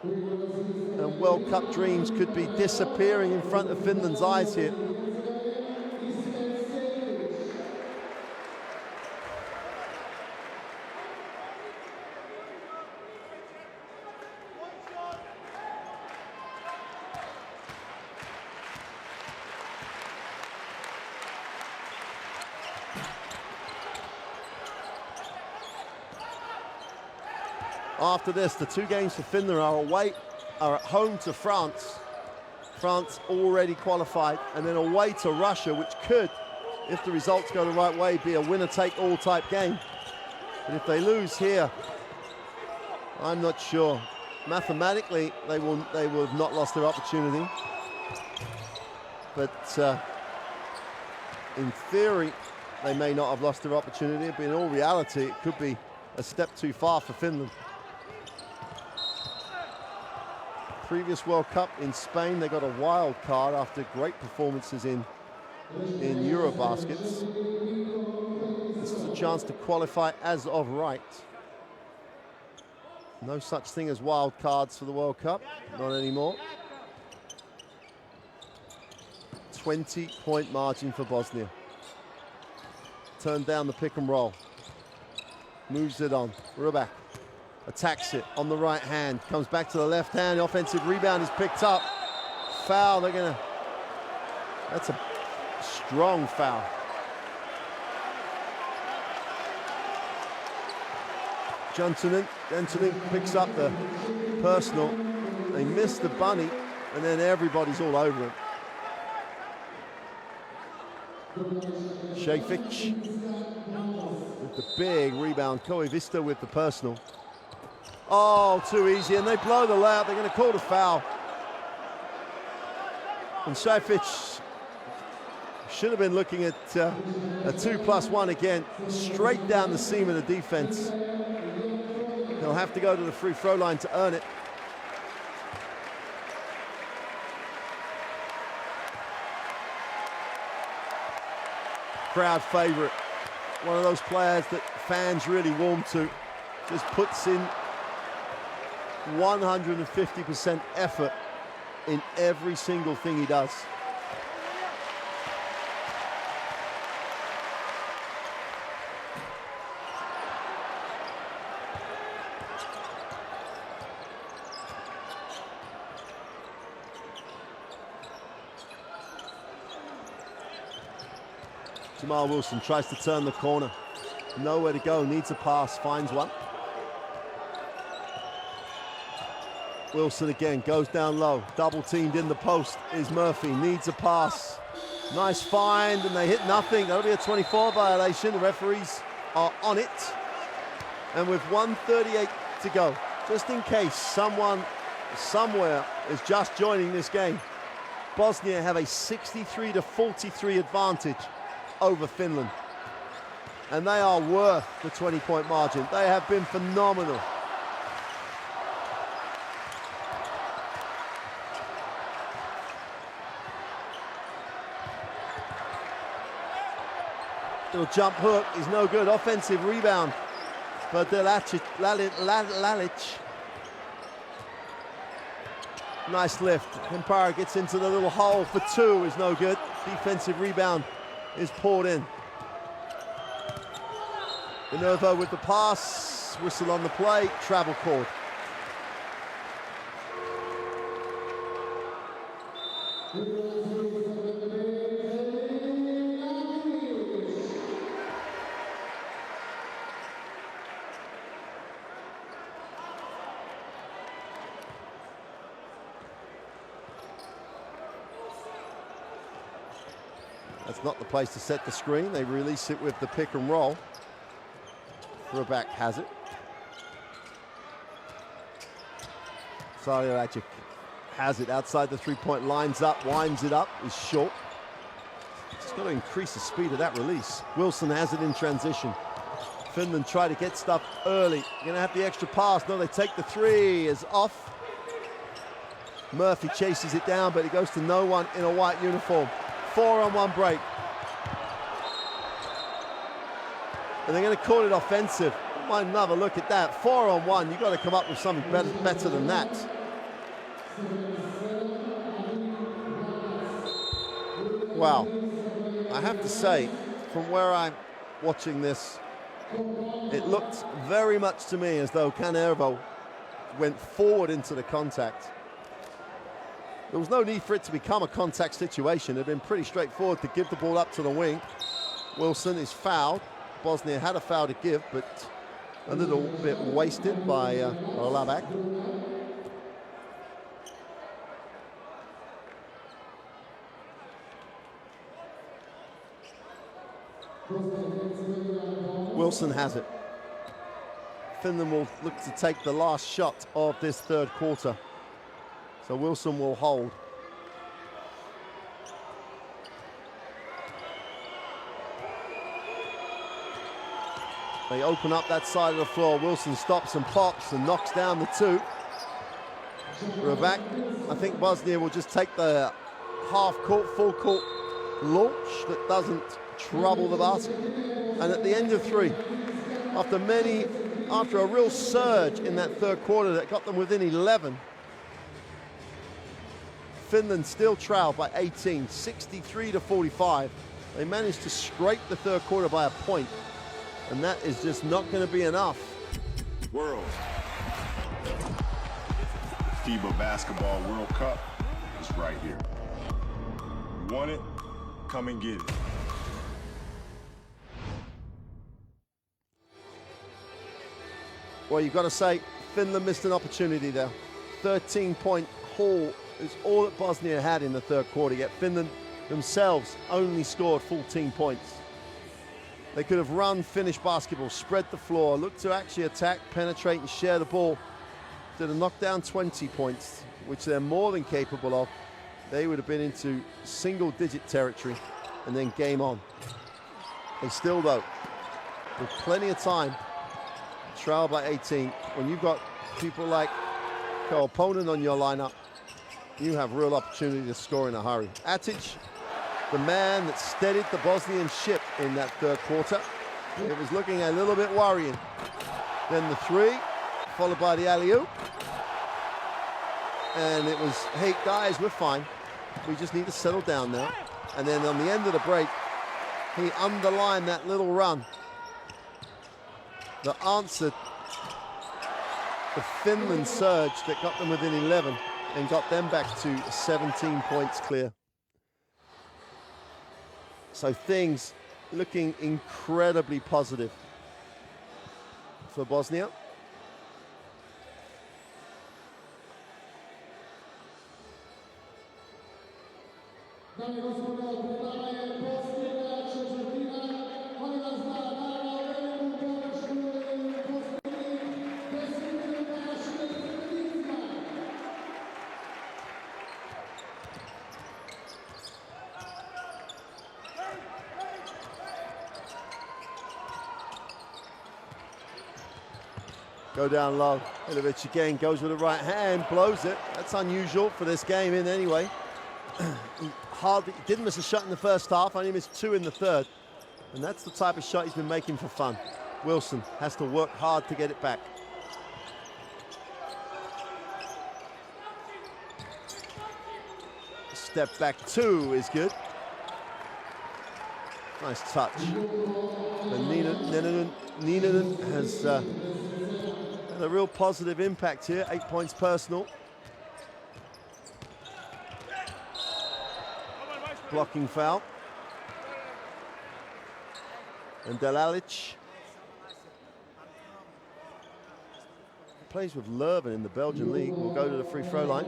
Speaker 1: And World Cup dreams could be disappearing in front of Finland's eyes here. After this, the 2 games for Finland are at home to France. France already qualified, and then away to Russia, which could, if the results go the right way, be a winner-take-all type game. But if they lose here, I'm not sure. Mathematically, they will have not lost their opportunity. But in theory, they may not have lost their opportunity, but in all reality, it could be a step too far for Finland. Previous World Cup in Spain, they got a wild card after great performances in Eurobaskets. This is a chance to qualify as of right. No such thing as wild cards for the World Cup, not anymore. 20-point margin for Bosnia. Turned down the pick and roll. Moves it on. Rubak attacks it on the right hand. Comes back to the left hand. The offensive rebound is picked up. Foul. That's a strong foul. Gentleman picks up the personal. They miss the bunny, and then everybody's all over him. Shafic with the big rebound. Koivisto with the personal. Oh, too easy, and they blow the layup. They're going to call the foul. And Shafic should have been looking at a 2+1 again, straight down the seam of the defense. He'll have to go to the free throw line to earn it. Crowd favorite. One of those players that fans really warm to. Just puts in 150% effort in every single thing he does. Jamal Wilson tries to turn the corner. Nowhere to go, needs a pass, finds one. Wilson again, goes down low. Double teamed in the post is Murphy, needs a pass. Nice find, and they hit nothing. That'll be a 24 violation. The referees are on it. And with 1:38 to go, just in case someone somewhere is just joining this game, Bosnia have a 63-43 advantage over Finland. And they are worth the 20-point margin. They have been phenomenal. Little jump hook is no good. Offensive rebound for Lalic. Nice lift. Empire gets into the little hole for 2 is no good. Defensive rebound is poured in. Minerva with the pass. Whistle on the play. Travel called. That's not the place to set the screen. They release it with the pick and roll. Rubak has it. Sarjelagic has it outside the three-point, lines up, winds it up, is short. Just got to increase the speed of that release. Wilson has it in transition. Finland try to get stuff early. Gonna have the extra pass. No, they take the 3, is off. Murphy chases it down, but it goes to no one in a white uniform. 4-on-1 break. And they're going to call it offensive. Might have a look at that. 4-on-1, you've got to come up with something better than that. Wow, I have to say, from where I'm watching this, it looked very much to me as though Canervo went forward into the contact. There was no need for it to become a contact situation. It had been pretty straightforward to give the ball up to the wing. Wilson is fouled. Bosnia had a foul to give, but a little bit wasted by Labak. Wilson has it. Finland will look to take the last shot of this third quarter. So Wilson will hold. They open up that side of the floor. Wilson stops and pops and knocks down the two. We're back. I think Bosnia will just take the half court, full court launch that doesn't trouble the basket. And at the end of three, after a real surge in that third quarter that got them within 11, Finland still trailed by 18, 63-45. They managed to scrape the third quarter by a point, and that is just not going to be enough.
Speaker 6: World. FIBA Basketball World Cup is right here. You want it? Come and get it.
Speaker 1: Well, you've got to say, Finland missed an opportunity there. 13-point haul is all that Bosnia had in the third quarter, yet Finland themselves only scored 14 points. They could have run, finished basketball, spread the floor, looked to actually attack, penetrate, and share the ball. Did a knockdown 20 points, which they're more than capable of. They would have been into single-digit territory, and then game on. They still, though, with plenty of time, trail by 18. When you've got people like opponent on your lineup, you have real opportunity to score in a hurry. Atic, the man that steadied the Bosnian ship in that third quarter. It was looking a little bit worrying. Then the three, followed by the alley-oop. And it was, hey guys, we're fine. We just need to settle down now. And then on the end of the break, he underlined that little run that answered the Finland surge that got them within 11 and got them back to 17 points clear. So things looking incredibly positive for Bosnia. Go down low. Ilic again goes with the right hand, blows it. That's unusual for this game in anyway. He hardly didn't miss a shot in the first half, only missed two in the third. And that's the type of shot he's been making for fun. Wilson has to work hard to get it back. Step back two is good. Nice touch. And Niinanen has had a real positive impact here. 8 points personal. Blocking foul. And Delalic plays with Leuven in the Belgian league. Will go to the free throw line.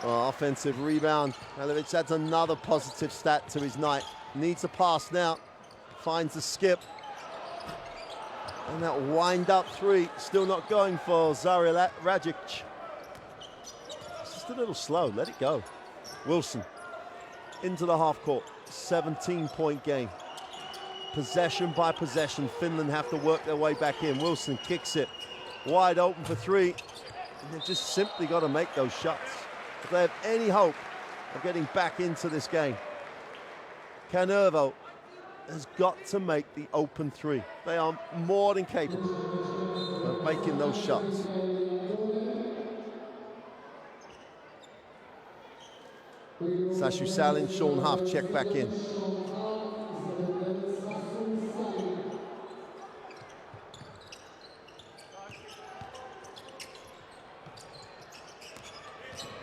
Speaker 1: Oh, offensive rebound. Ilic adds another positive stat to his night. Needs a pass now. Finds the skip. And that wind-up three still not going for Zarya Rajic. It's just a little slow, let it go. Wilson into the half court, 17-point game. Possession by possession, Finland have to work their way back in. Wilson kicks it, wide open for three. And they've just simply got to make those shots. If they have any hope of getting back into this game, Kanervo has got to make the open three. They are more than capable of making those shots. Sashu Salin, Sean Huff check back in.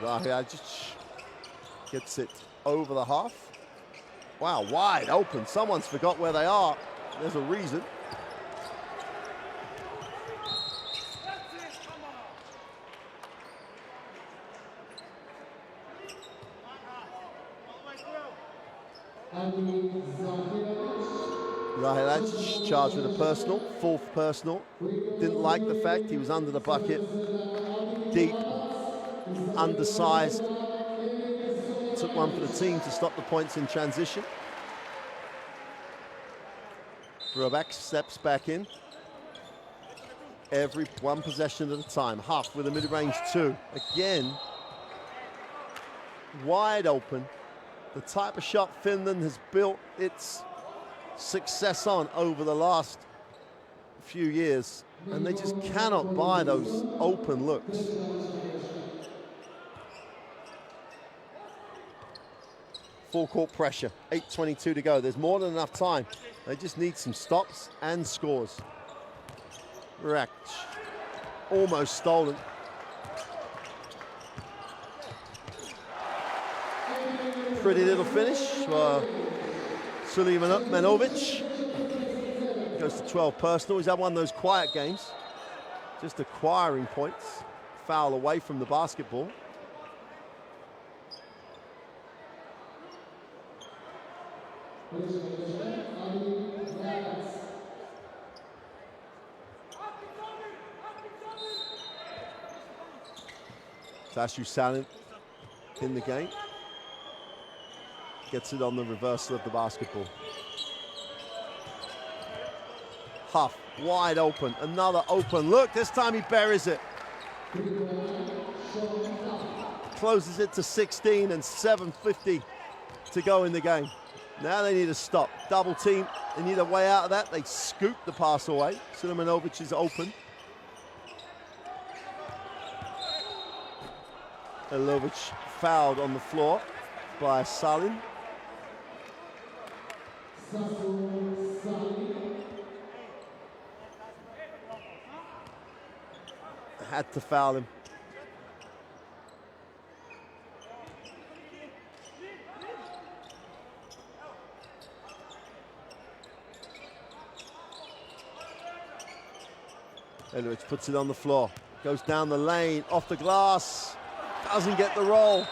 Speaker 1: Rahiagic gets it over the half. Wow, wide open. Someone's forgot where they are. There's a reason. Rahiagic charged with a personal, fourth personal. Didn't like the fact he was under the bucket. Deep, undersized. Took one for the team to stop the points in transition. Robak steps back in. Every one possession at a time. Huff with a mid-range two. Again, wide open. The type of shot Finland has built its success on over the last few years. And they just cannot buy those open looks. Full court pressure, 8:22 to go. There's more than enough time. They just need some stops and scores. Rakic, almost stolen. Pretty little finish for Suleimanovic. Goes to 12 personal. He's had one of those quiet games. Just acquiring points. Foul away from the basketball. Sashu Salin in the game. Gets it on the reversal of the basketball. Huff, wide open, another open look. This time he buries it. Closes it to 16 and 7:50 to go in the game. Now they need a stop. Double team, they need a way out of that. They scoop the pass away. Suleimanovic is open. Ilovic fouled on the floor by Salin. Had to foul him. Ilovic puts it on the floor. Goes down the lane, off the glass. Doesn't get the roll.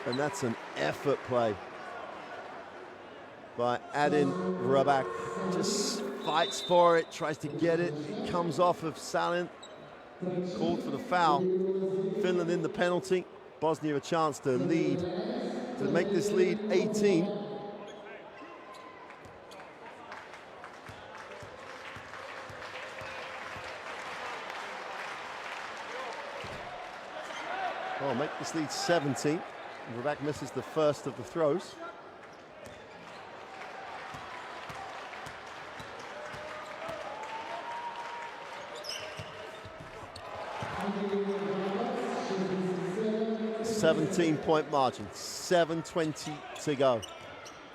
Speaker 1: And that's an effort play by Adin Rabak. Just fights for it, tries to get it. It comes off of Salin. Called for the foul. Finland in the penalty. Bosnia a chance to lead, to make this lead 18. Oh, make this lead 17. Rabak misses the first of the throws. $17-point margin, 7:20 to go.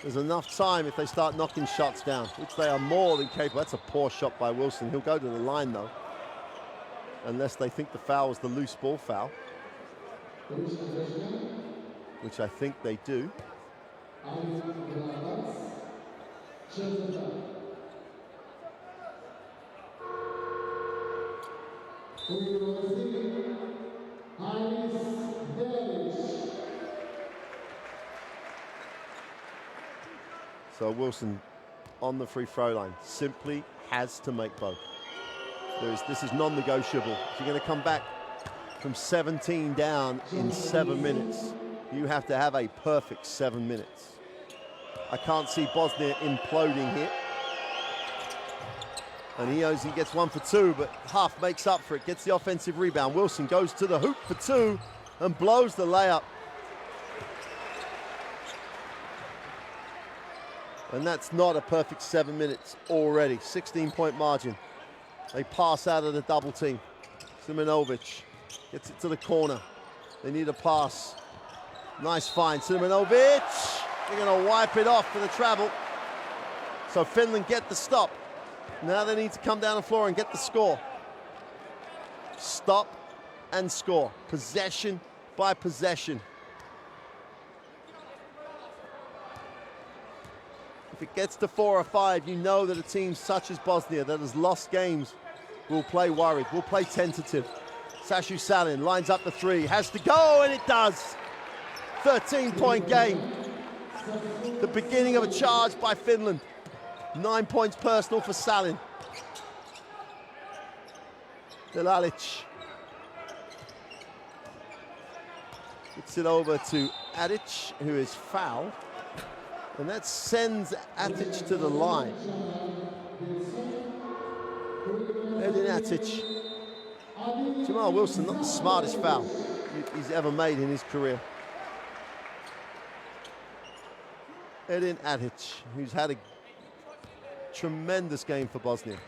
Speaker 1: There's enough time if they start knocking shots down, which they are more than capable. That's a poor shot by Wilson. He'll go to the line though, unless they think the foul was the loose ball foul, which I think they do. So Wilson on the free throw line simply has to make both. This is non-negotiable. If you're going to come back from 17 down in 7 minutes, you have to have a perfect 7 minutes. I can't see Bosnia imploding here. And he gets 1 for 2, but Huff makes up for it, gets the offensive rebound. Wilson goes to the hoop for 2 and blows the layup. And that's not a perfect 7 minutes already. 16-point margin. They pass out of the double team. Simanovic gets it to the corner. They need a pass. Nice find, Simanovic. They're going to wipe it off for the travel. So Finland get the stop. Now they need to come down the floor and get the score. Stop and score. Possession by possession. If it gets to 4 or 5, you know that a team such as Bosnia that has lost games will play worried, will play tentative. Sashu Salin lines up the 3, has to go, and it does. 13-point game. The beginning of a charge by Finland. 9 points personal for Salin. Delalic gets it over to Adic, who is fouled. And that sends Atic to the line. Edin Atic. Jamal Wilson, not the smartest foul he's ever made in his career. Edin Atic, who's had a tremendous game for Bosnia.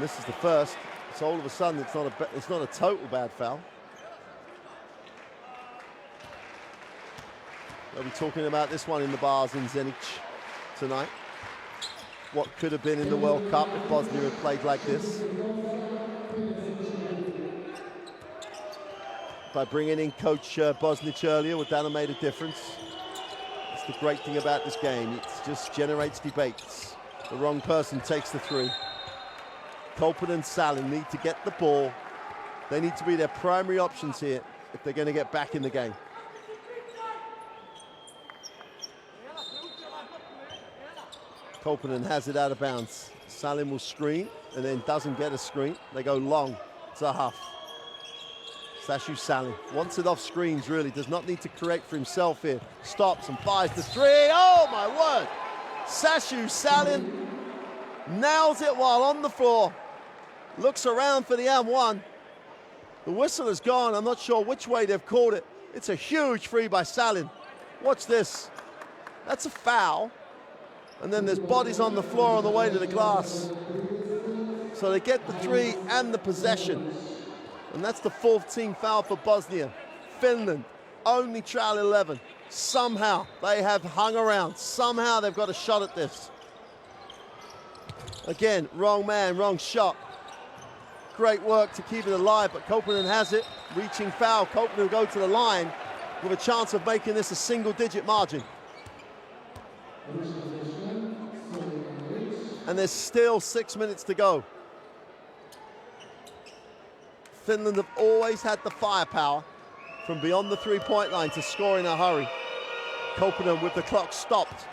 Speaker 1: Misses the first, so all of a sudden it's not a total bad foul. They'll be talking about this one in the bars in Zenic tonight. What could have been in the World Cup if Bosnia had played like this. By bringing in Coach Bosnic earlier, would that have made a difference? That's the great thing about this game. It just generates debates. The wrong person takes the 3. Kolpin and Salin need to get the ball. They need to be their primary options here if they're going to get back in the game. Kolpinen has it out of bounds. Salin will screen and then doesn't get a screen. They go long to Huff. Sashu Salin wants it off screens, really. Does not need to create for himself here. Stops and fires the 3. Oh my word! Sashu Salin nails it while on the floor. Looks around for the and 1. The whistle is gone. I'm not sure which way they've called it. It's a huge free by Salin. Watch this. That's a foul. And then there's bodies on the floor on the way to the glass. So they get the 3 and the possession. And that's the 4th team foul for Bosnia. Finland only trail 11. Somehow they have hung around. Somehow they've got a shot at this. Again, wrong man, wrong shot. Great work to keep it alive, but Kolpinen has it. Reaching foul, Kolpinen will go to the line with a chance of making this a single-digit margin. And there's still 6 minutes to go. Finland have always had the firepower from beyond the 3-point line to score in a hurry. Kolpinen, with the clock stopped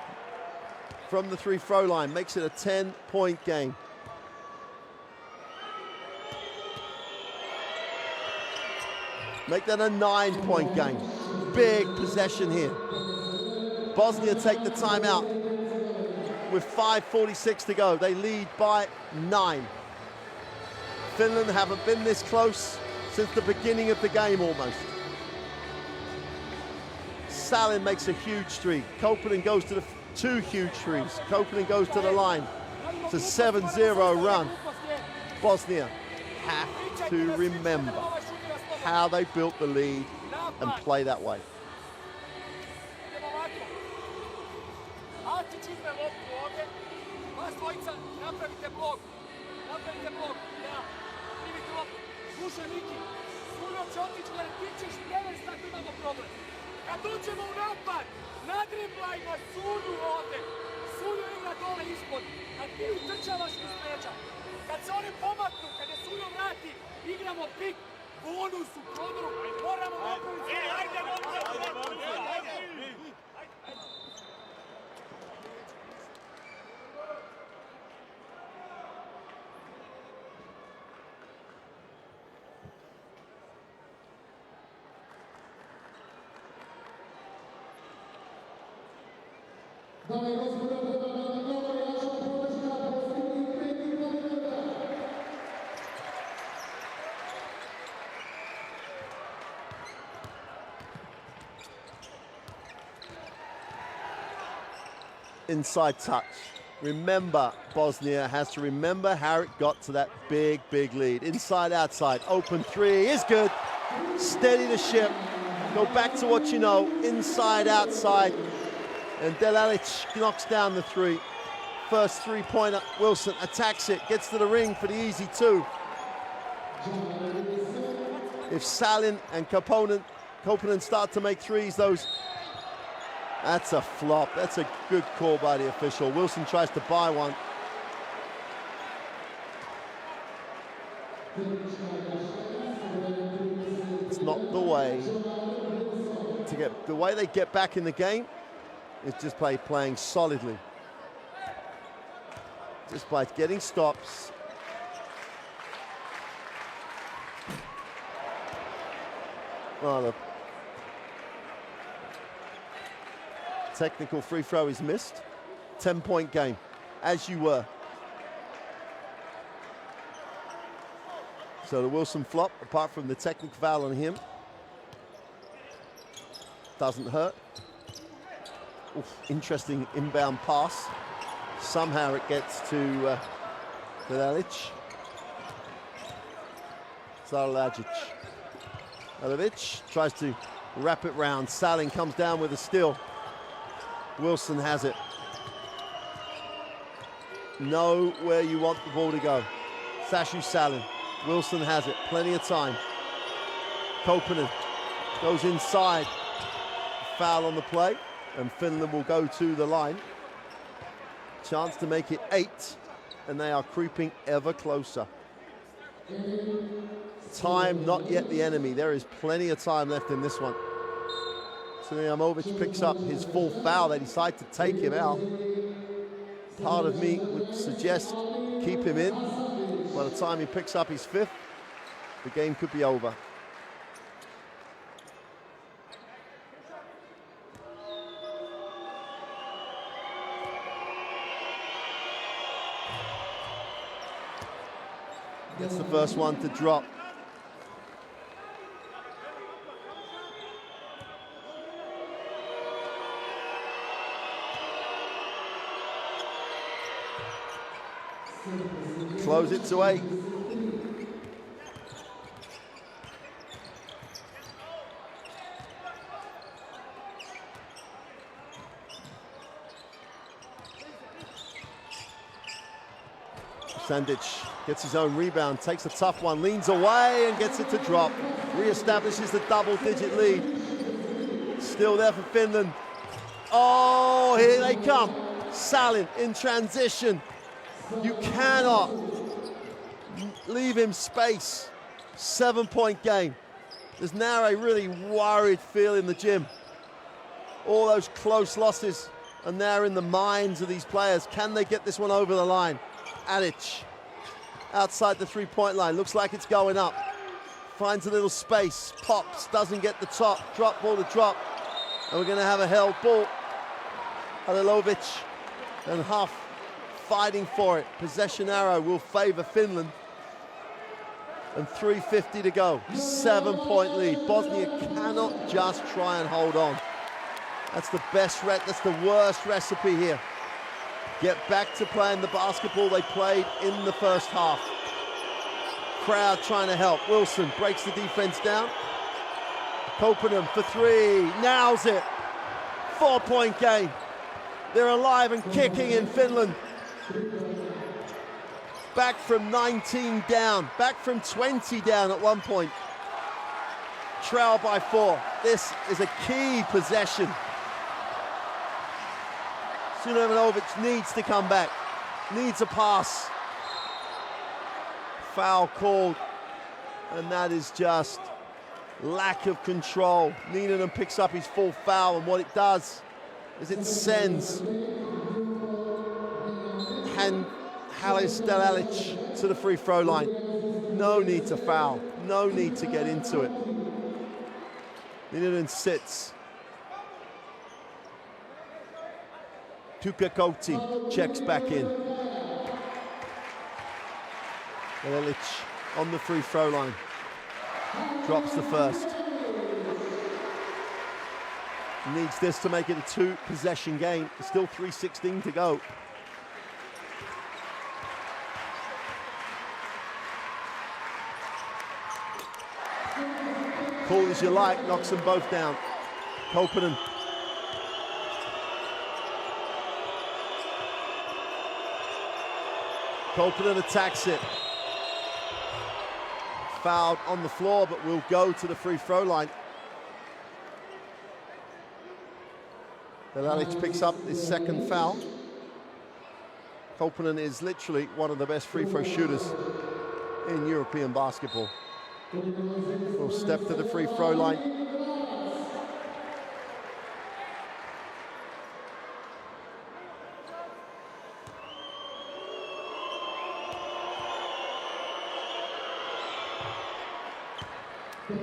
Speaker 1: from the 3-throw line, makes it a 10-point game. Make that a 9-point game. Big possession here. Bosnia take the timeout with 5:46 to go. They lead by 9. Finland haven't been this close since the beginning of the game almost. Salin makes a huge 3. Kolpinen goes to the 2 huge 3s. Kolpinen goes to the line. It's a 7-0 run. Bosnia have to remember how they built the lead and play that way.
Speaker 4: Kad uđemo u napad, nadriblaj na Sunju ovde. Sunju igra dole ispod, a ti utrčavaš iz leđa. Kad se oni pomaknu, kad je Sunju vrati, igramo pik, bonus u prodoru, moramo napraviti.
Speaker 2: Dame i gospodo, prema na govor, ja ću podrška posljednjih 5 minuta.
Speaker 1: Inside touch. Remember, Bosnia has to remember how it got to that big, big lead. Inside, outside, open three is good. Steady the ship. Go back to what you know. Inside, outside. And Delalic knocks down the three. First three-pointer, Wilson attacks it, gets to the ring for the easy two. If Salin and Koponen start to make threes, that's a flop. That's a good call by the official. Wilson tries to buy one. It's not the way to get, the way they get back in the game is just by playing solidly. Just by getting stops. Oh, the technical free throw is missed. 10-point game, as you were. So the Wilson flop, apart from the technical foul on him, doesn't hurt. Oof, interesting inbound pass. Somehow it gets to Delalic. Zarlagic. Alevic tries to wrap it round. Salin comes down with a steal. Wilson has it. Know where you want the ball to go. Sashu Salin. Wilson has it. Plenty of time. Koponen goes inside. Foul on the play. And Finland will go to the line. Chance to make it 8, and they are creeping ever closer. Time not yet the enemy. There is plenty of time left in this one. Silijamovic picks up his full foul. They decide to take him out. Part of me would suggest keep him in. By the time he picks up his 5th, the game could be over. Gets the first one to drop. Close it to 8. Sandic gets his own rebound, takes a tough one, leans away and gets it to drop. Re-establishes the double-digit lead. Still there for Finland. Oh, here they come. Salin in transition. You cannot leave him space. 7-point game. There's now a really worried feel in the gym. All those close losses are now in the minds of these players. Can they get this one over the line? Alic outside the three-point line, looks like it's going up. Finds a little space, pops, doesn't get the top, drop ball to drop. And we're gonna have a held ball. Halilovic and Huff fighting for it. Possession arrow will favor Finland. And 3:50 to go, 7-point lead. Bosnia cannot just try and hold on. That's the that's the worst recipe here. Get back to playing the basketball they played in the first half. Crowd trying to help. Wilson breaks the defense down. Koponen for 3, nails it. 4-point game. They're alive and kicking in Finland. Back from 19 down, back from 20 down at one point. Trail by 4. This is a key possession. Silijamovic needs to come back, needs a pass. Foul called And that is just lack of control. Niinanen picks up his full foul, and what it does is it sends Halis Delalic to the free throw line. No need to foul, no need to get into it. Niinanen sits. Tukakoti checks back in. Delalic on the free throw line. Drops the first. Needs this to make it a 2-possession game. There's still 3:16 to go. Cool as you like, knocks them both down. Koppanen. Koppanen attacks it. Fouled on the floor, but will go to the free throw line. Delalic picks up his second foul. Koppanen is literally one of the best free throw shooters in European basketball. Will step to the free throw line.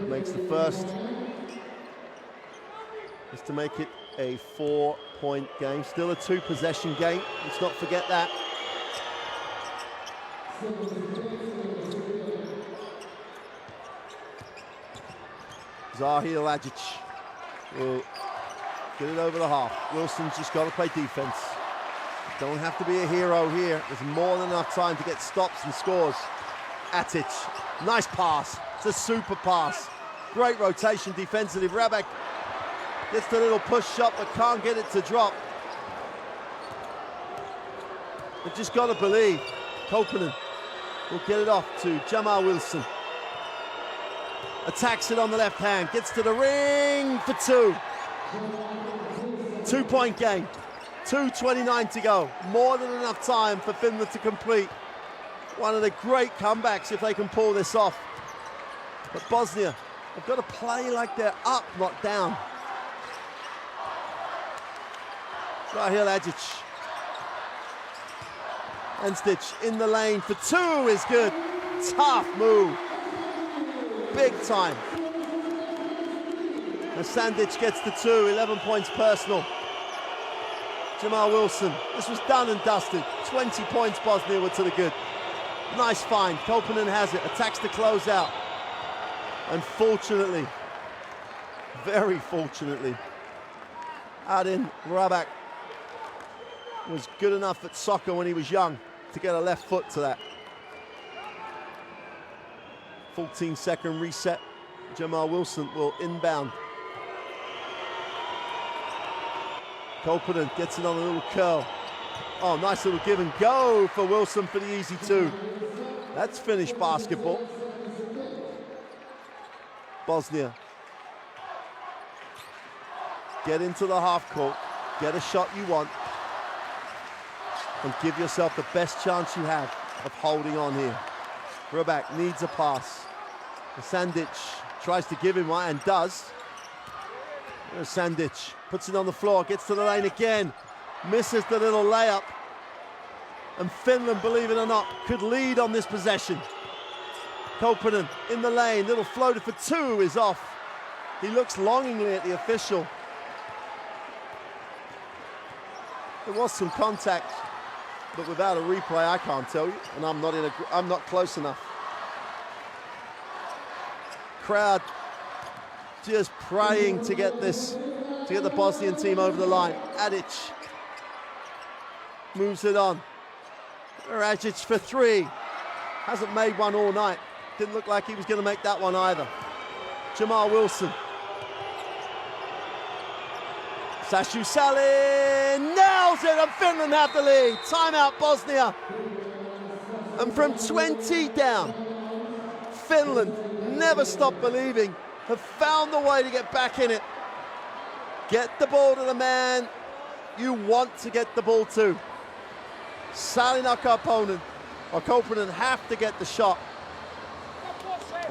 Speaker 1: Makes the first. Is to make it a 4-point game. Still a 2-possession game. Let's not forget that. Zahir Lajic will get it over the half. Wilson's just got to play defense. Don't have to be a hero here. There's more than enough time to get stops and scores. Atic, nice pass. It's a super pass. Great rotation defensively. Raback gets the little push shot but can't get it to drop. They've just got to believe. Koppanen will get it off to Jamal Wilson. Attacks it on the left hand, gets to the ring for 2. 2-point game, 2:29 to go. More than enough time for Finland to complete one of the great comebacks if they can pull this off. But Bosnia have got to play like they're up, not down. Zahir Lajic. Stitch in the lane for 2 is good. Tough move. Big time. And Sandic gets the 2, 11 points personal. Jamal Wilson, this was done and dusted. 20 points Bosnia were to the good. Nice find, Koppanen has it, attacks the closeout. Unfortunately, very fortunately, Adin Raback was good enough at soccer when he was young to get a left foot to that. 14-second reset. Jamal Wilson will inbound. Koppanen gets it on a little curl. Oh, nice little give and go for Wilson for the easy 2. That's finished basketball. Bosnia. Get into the half court, get a shot you want, and give yourself the best chance you have of holding on here. Raback needs a pass. Sandic tries to give him one and does. There's Sandic, puts it on the floor, gets to the lane again, misses the little layup. And Finland, believe it or not, could lead on this possession. Koppanen in the lane, little floater for 2 is off. He looks longingly at the official. There was some contact, but without a replay, I can't tell you, and I'm not close enough. Crowd just praying to get the Bosnian team over the line. Adic moves it on. Rajic for 3. Hasn't made one all night. Didn't look like he was going to make that one either. Jamal Wilson. Sashu Salin nails it, and Finland have the lead. Timeout Bosnia. And from 20 down, Finland never stop believing, have found the way to get back in it. Get the ball to the man you want to get the ball to. Salin Koppanen have to get the shot.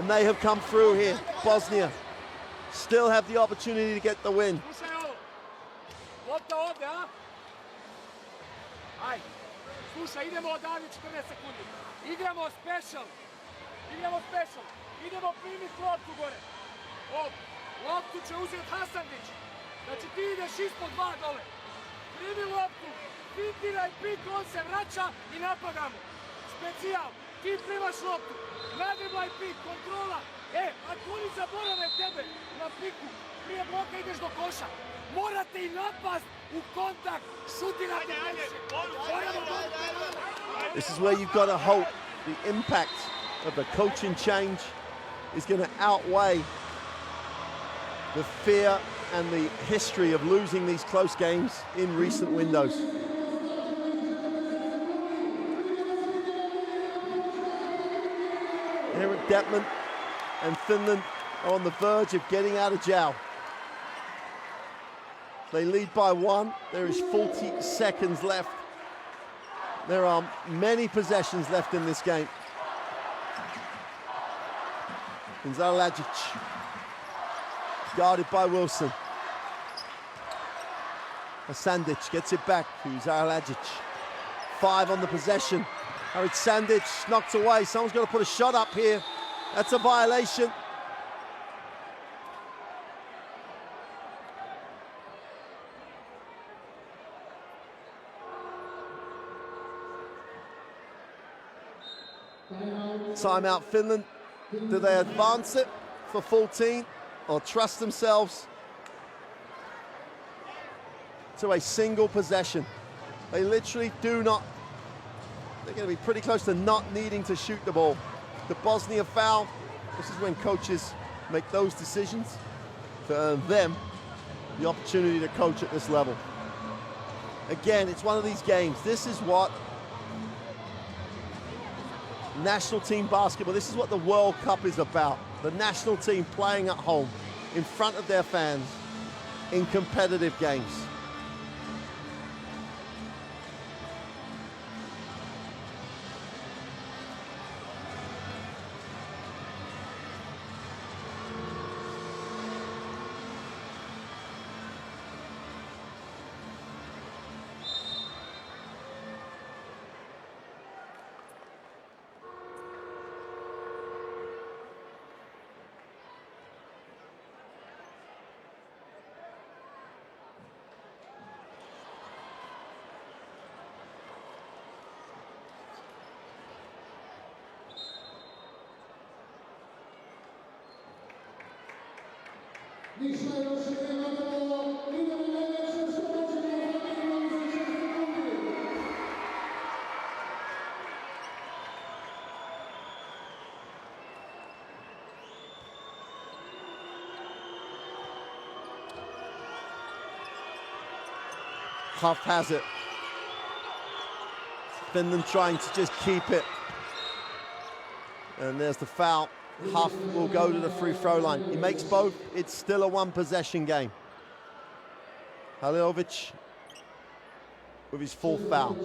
Speaker 1: And they have come through here. Bosnia still have the opportunity to get the win.
Speaker 4: Slušaj ovo. Lopta ovde, a? Ajde. Slušaj, idemo odavde 14 sekundi. Igramo special. Idemo primiti loptu gore. Ovdje. Loptu će uzeti Hasandić. Znači ti ideš ispod 2 dole. Primi loptu. Fintiraj pik, on se vraća i napadamo. Specijal. Ti primaš loptu. Nadriblaj pik, kontrola. Ako oni zaborave tebe na piku, prije bloka ideš do koša. Morate i napast u kontakt. Šutirate najviše.
Speaker 1: This is where you've got to hope the impact of the coaching change is going to outweigh the fear and the history of losing these close games in recent windows. Here at Detman and Finland are on the verge of getting out of jail. They lead by 1. There is 40 seconds left. There are many possessions left in this game. Zalagic, guarded by Wilson. Hasandic gets it back to Zalagic. 5 on the possession. Harid Sandic knocked away. Someone's got to put a shot up here. That's a violation. Timeout Finland. Do they advance it for full team or trust themselves to a single possession? They literally do not. They're going to be pretty close to not needing to shoot the ball. The Bosnia foul. This is when coaches make those decisions to earn them the opportunity to coach at this level. Again, it's one of these games. This is what national team basketball, this is what the World Cup is about. The national team playing at home in front of their fans in competitive games. Huff has it. Finland trying to just keep it. And there's the foul. Huff will go to the free throw line. He makes both. It's still a 1 possession game. Halilovic with his 4th foul.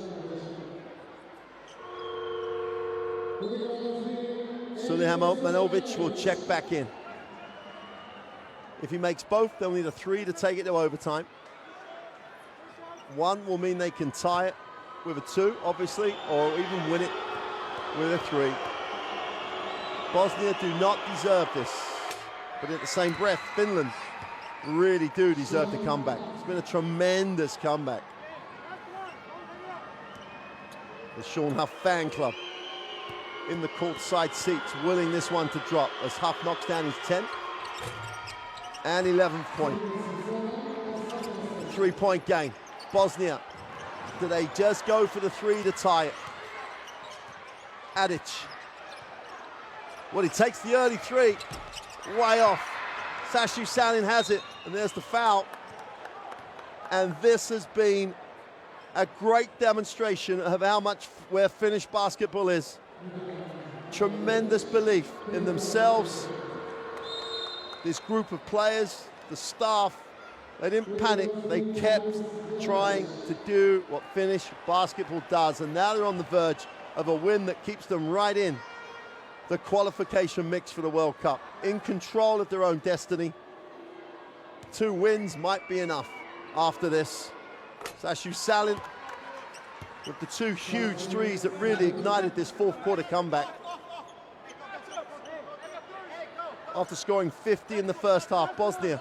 Speaker 1: Sulejmanovic will check back in. If he makes both, they'll need a 3 to take it to overtime. 1 will mean they can tie it with a 2, obviously, or even win it with a 3. Bosnia do not deserve this, but at the same breath, Finland really do deserve the comeback. It's been a tremendous comeback. The Sean Huff fan club in the courtside seats, willing this one to drop as Huff knocks down his 10th and 11th point. 3-point game. Bosnia, do they just go for the 3 to tie it? Adic. Well, he takes the early 3, way off. Sashu Salin has it, and there's the foul. And this has been a great demonstration of how much where Finnish basketball is. Tremendous belief in themselves, this group of players, the staff. They didn't panic, they kept trying to do what Finnish basketball does, and now they're on the verge of a win that keeps them right in the qualification mix for the World Cup. In control of their own destiny. 2 wins might be enough after this. Sashu Salin with the 2 huge threes that really ignited this fourth quarter comeback. After scoring 50 in the first half, Bosnia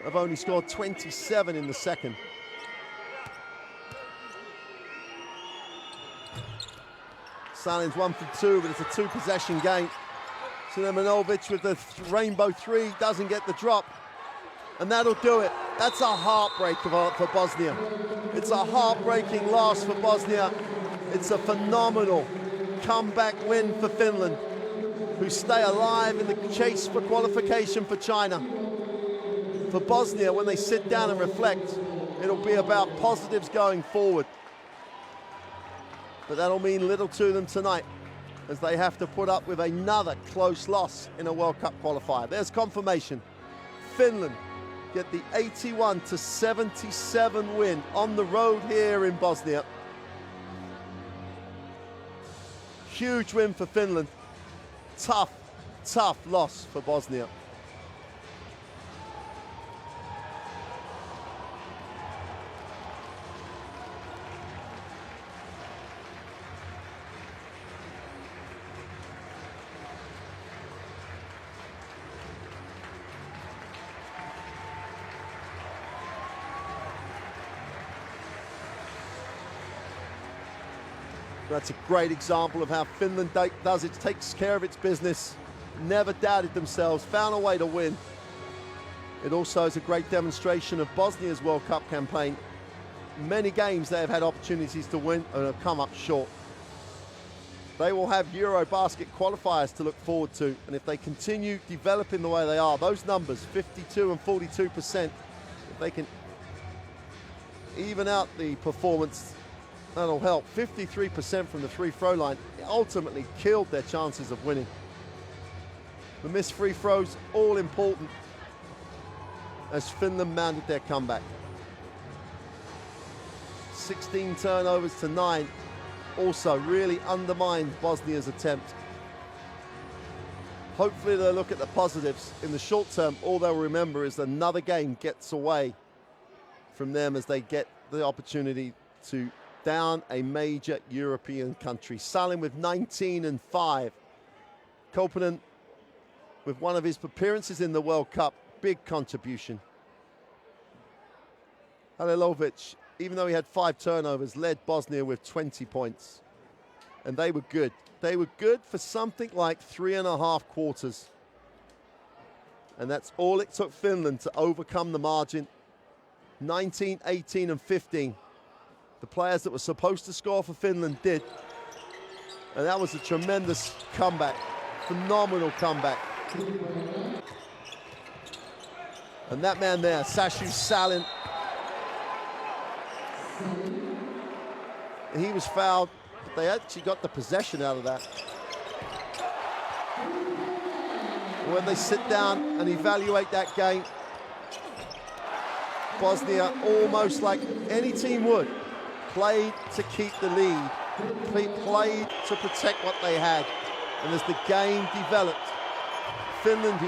Speaker 1: have only scored 27 in the second. Salin's 1 for 2, but it's a 2-possession game. Sinemanovic with the rainbow 3, doesn't get the drop. And that'll do it. That's a heartbreak for Bosnia. It's a heartbreaking loss for Bosnia. It's a phenomenal comeback win for Finland, who stay alive in the chase for qualification for China. For Bosnia, when they sit down and reflect, it'll be about positives going forward. But that'll mean little to them tonight, as they have to put up with another close loss in a World Cup qualifier. There's confirmation. Finland get the 81-77 win on the road here in Bosnia. Huge win for Finland. Tough, tough loss for Bosnia. That's a great example of how Finland does it, takes care of its business, never doubted themselves, found a way to win. It also is a great demonstration of Bosnia's World Cup campaign. Many games they have had opportunities to win and have come up short. They will have Eurobasket qualifiers to look forward to, and if they continue developing the way they are, those numbers, 52 and 42%, if they can even out the performance, that'll help. 53% from the free throw line. It ultimately killed their chances of winning. The missed free throws, all important as Finland mounted their comeback. 16 turnovers to 9 also really undermined Bosnia's attempt. Hopefully they'll look at the positives. In the short term, all they'll remember is another game gets away from them as they get the opportunity to down a major European country. Salin with 19 and 5. Koponen with one of his appearances in the World Cup, big contribution. Halilovic, even though he had 5 turnovers, led Bosnia with 20 points. And they were good. They were good for something like 3.5 quarters. And that's all it took Finland to overcome the margin. 19, 18 and 15. The players that were supposed to score for Finland did. And that was a tremendous comeback. Phenomenal comeback. And that man there, Sashu Salin, he was fouled, but they actually got the possession out of that. When they sit down and evaluate that game, Bosnia, almost like any team would, played to keep the lead, played to protect what they had. And as the game developed, Finland,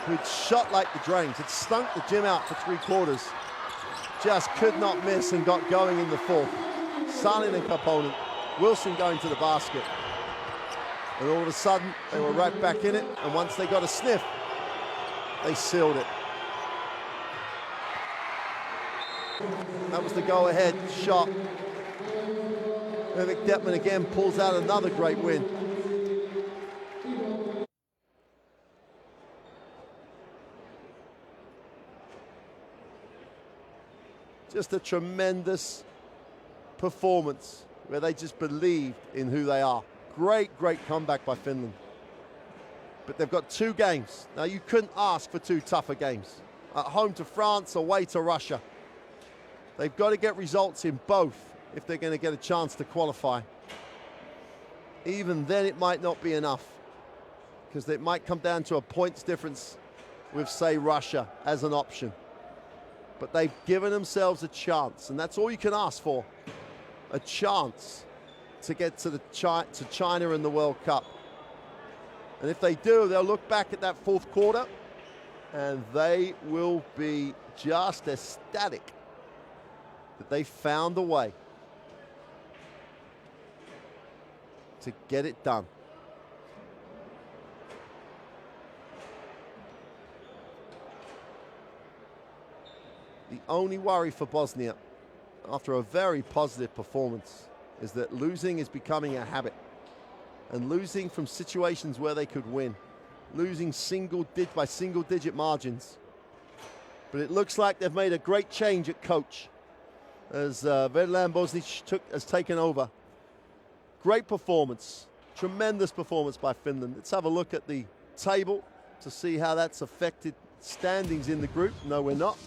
Speaker 1: who'd shot like the drains, had stunk the gym out for 3 quarters, just could not miss and got going in the fourth. Salin and Koponen, Wilson going to the basket. And all of a sudden, they were right back in it, and once they got a sniff, they sealed it. That was the go-ahead shot. Vivek Detman again pulls out another great win. Just a tremendous performance where they just believed in who they are. Great, great comeback by Finland. But they've got 2 games. Now, you couldn't ask for 2 tougher games. At home to France, away to Russia. They've got to get results in both if they're going to get a chance to qualify. Even then, it might not be enough, because it might come down to a points difference with, say, Russia as an option. But they've given themselves a chance, and that's all you can ask for. A chance to get to China in the World Cup. And if they do, they'll look back at that fourth quarter and they will be just ecstatic that they found a way to get it done. The only worry for Bosnia, after a very positive performance, is that losing is becoming a habit. And losing from situations where they could win. Losing by single-digit margins. But it looks like they've made a great change at coach as Vedran Bosnic has taken over. Great performance. Tremendous performance by Finland. Let's have a look at the table to see how that's affected standings in the group. No, we're not.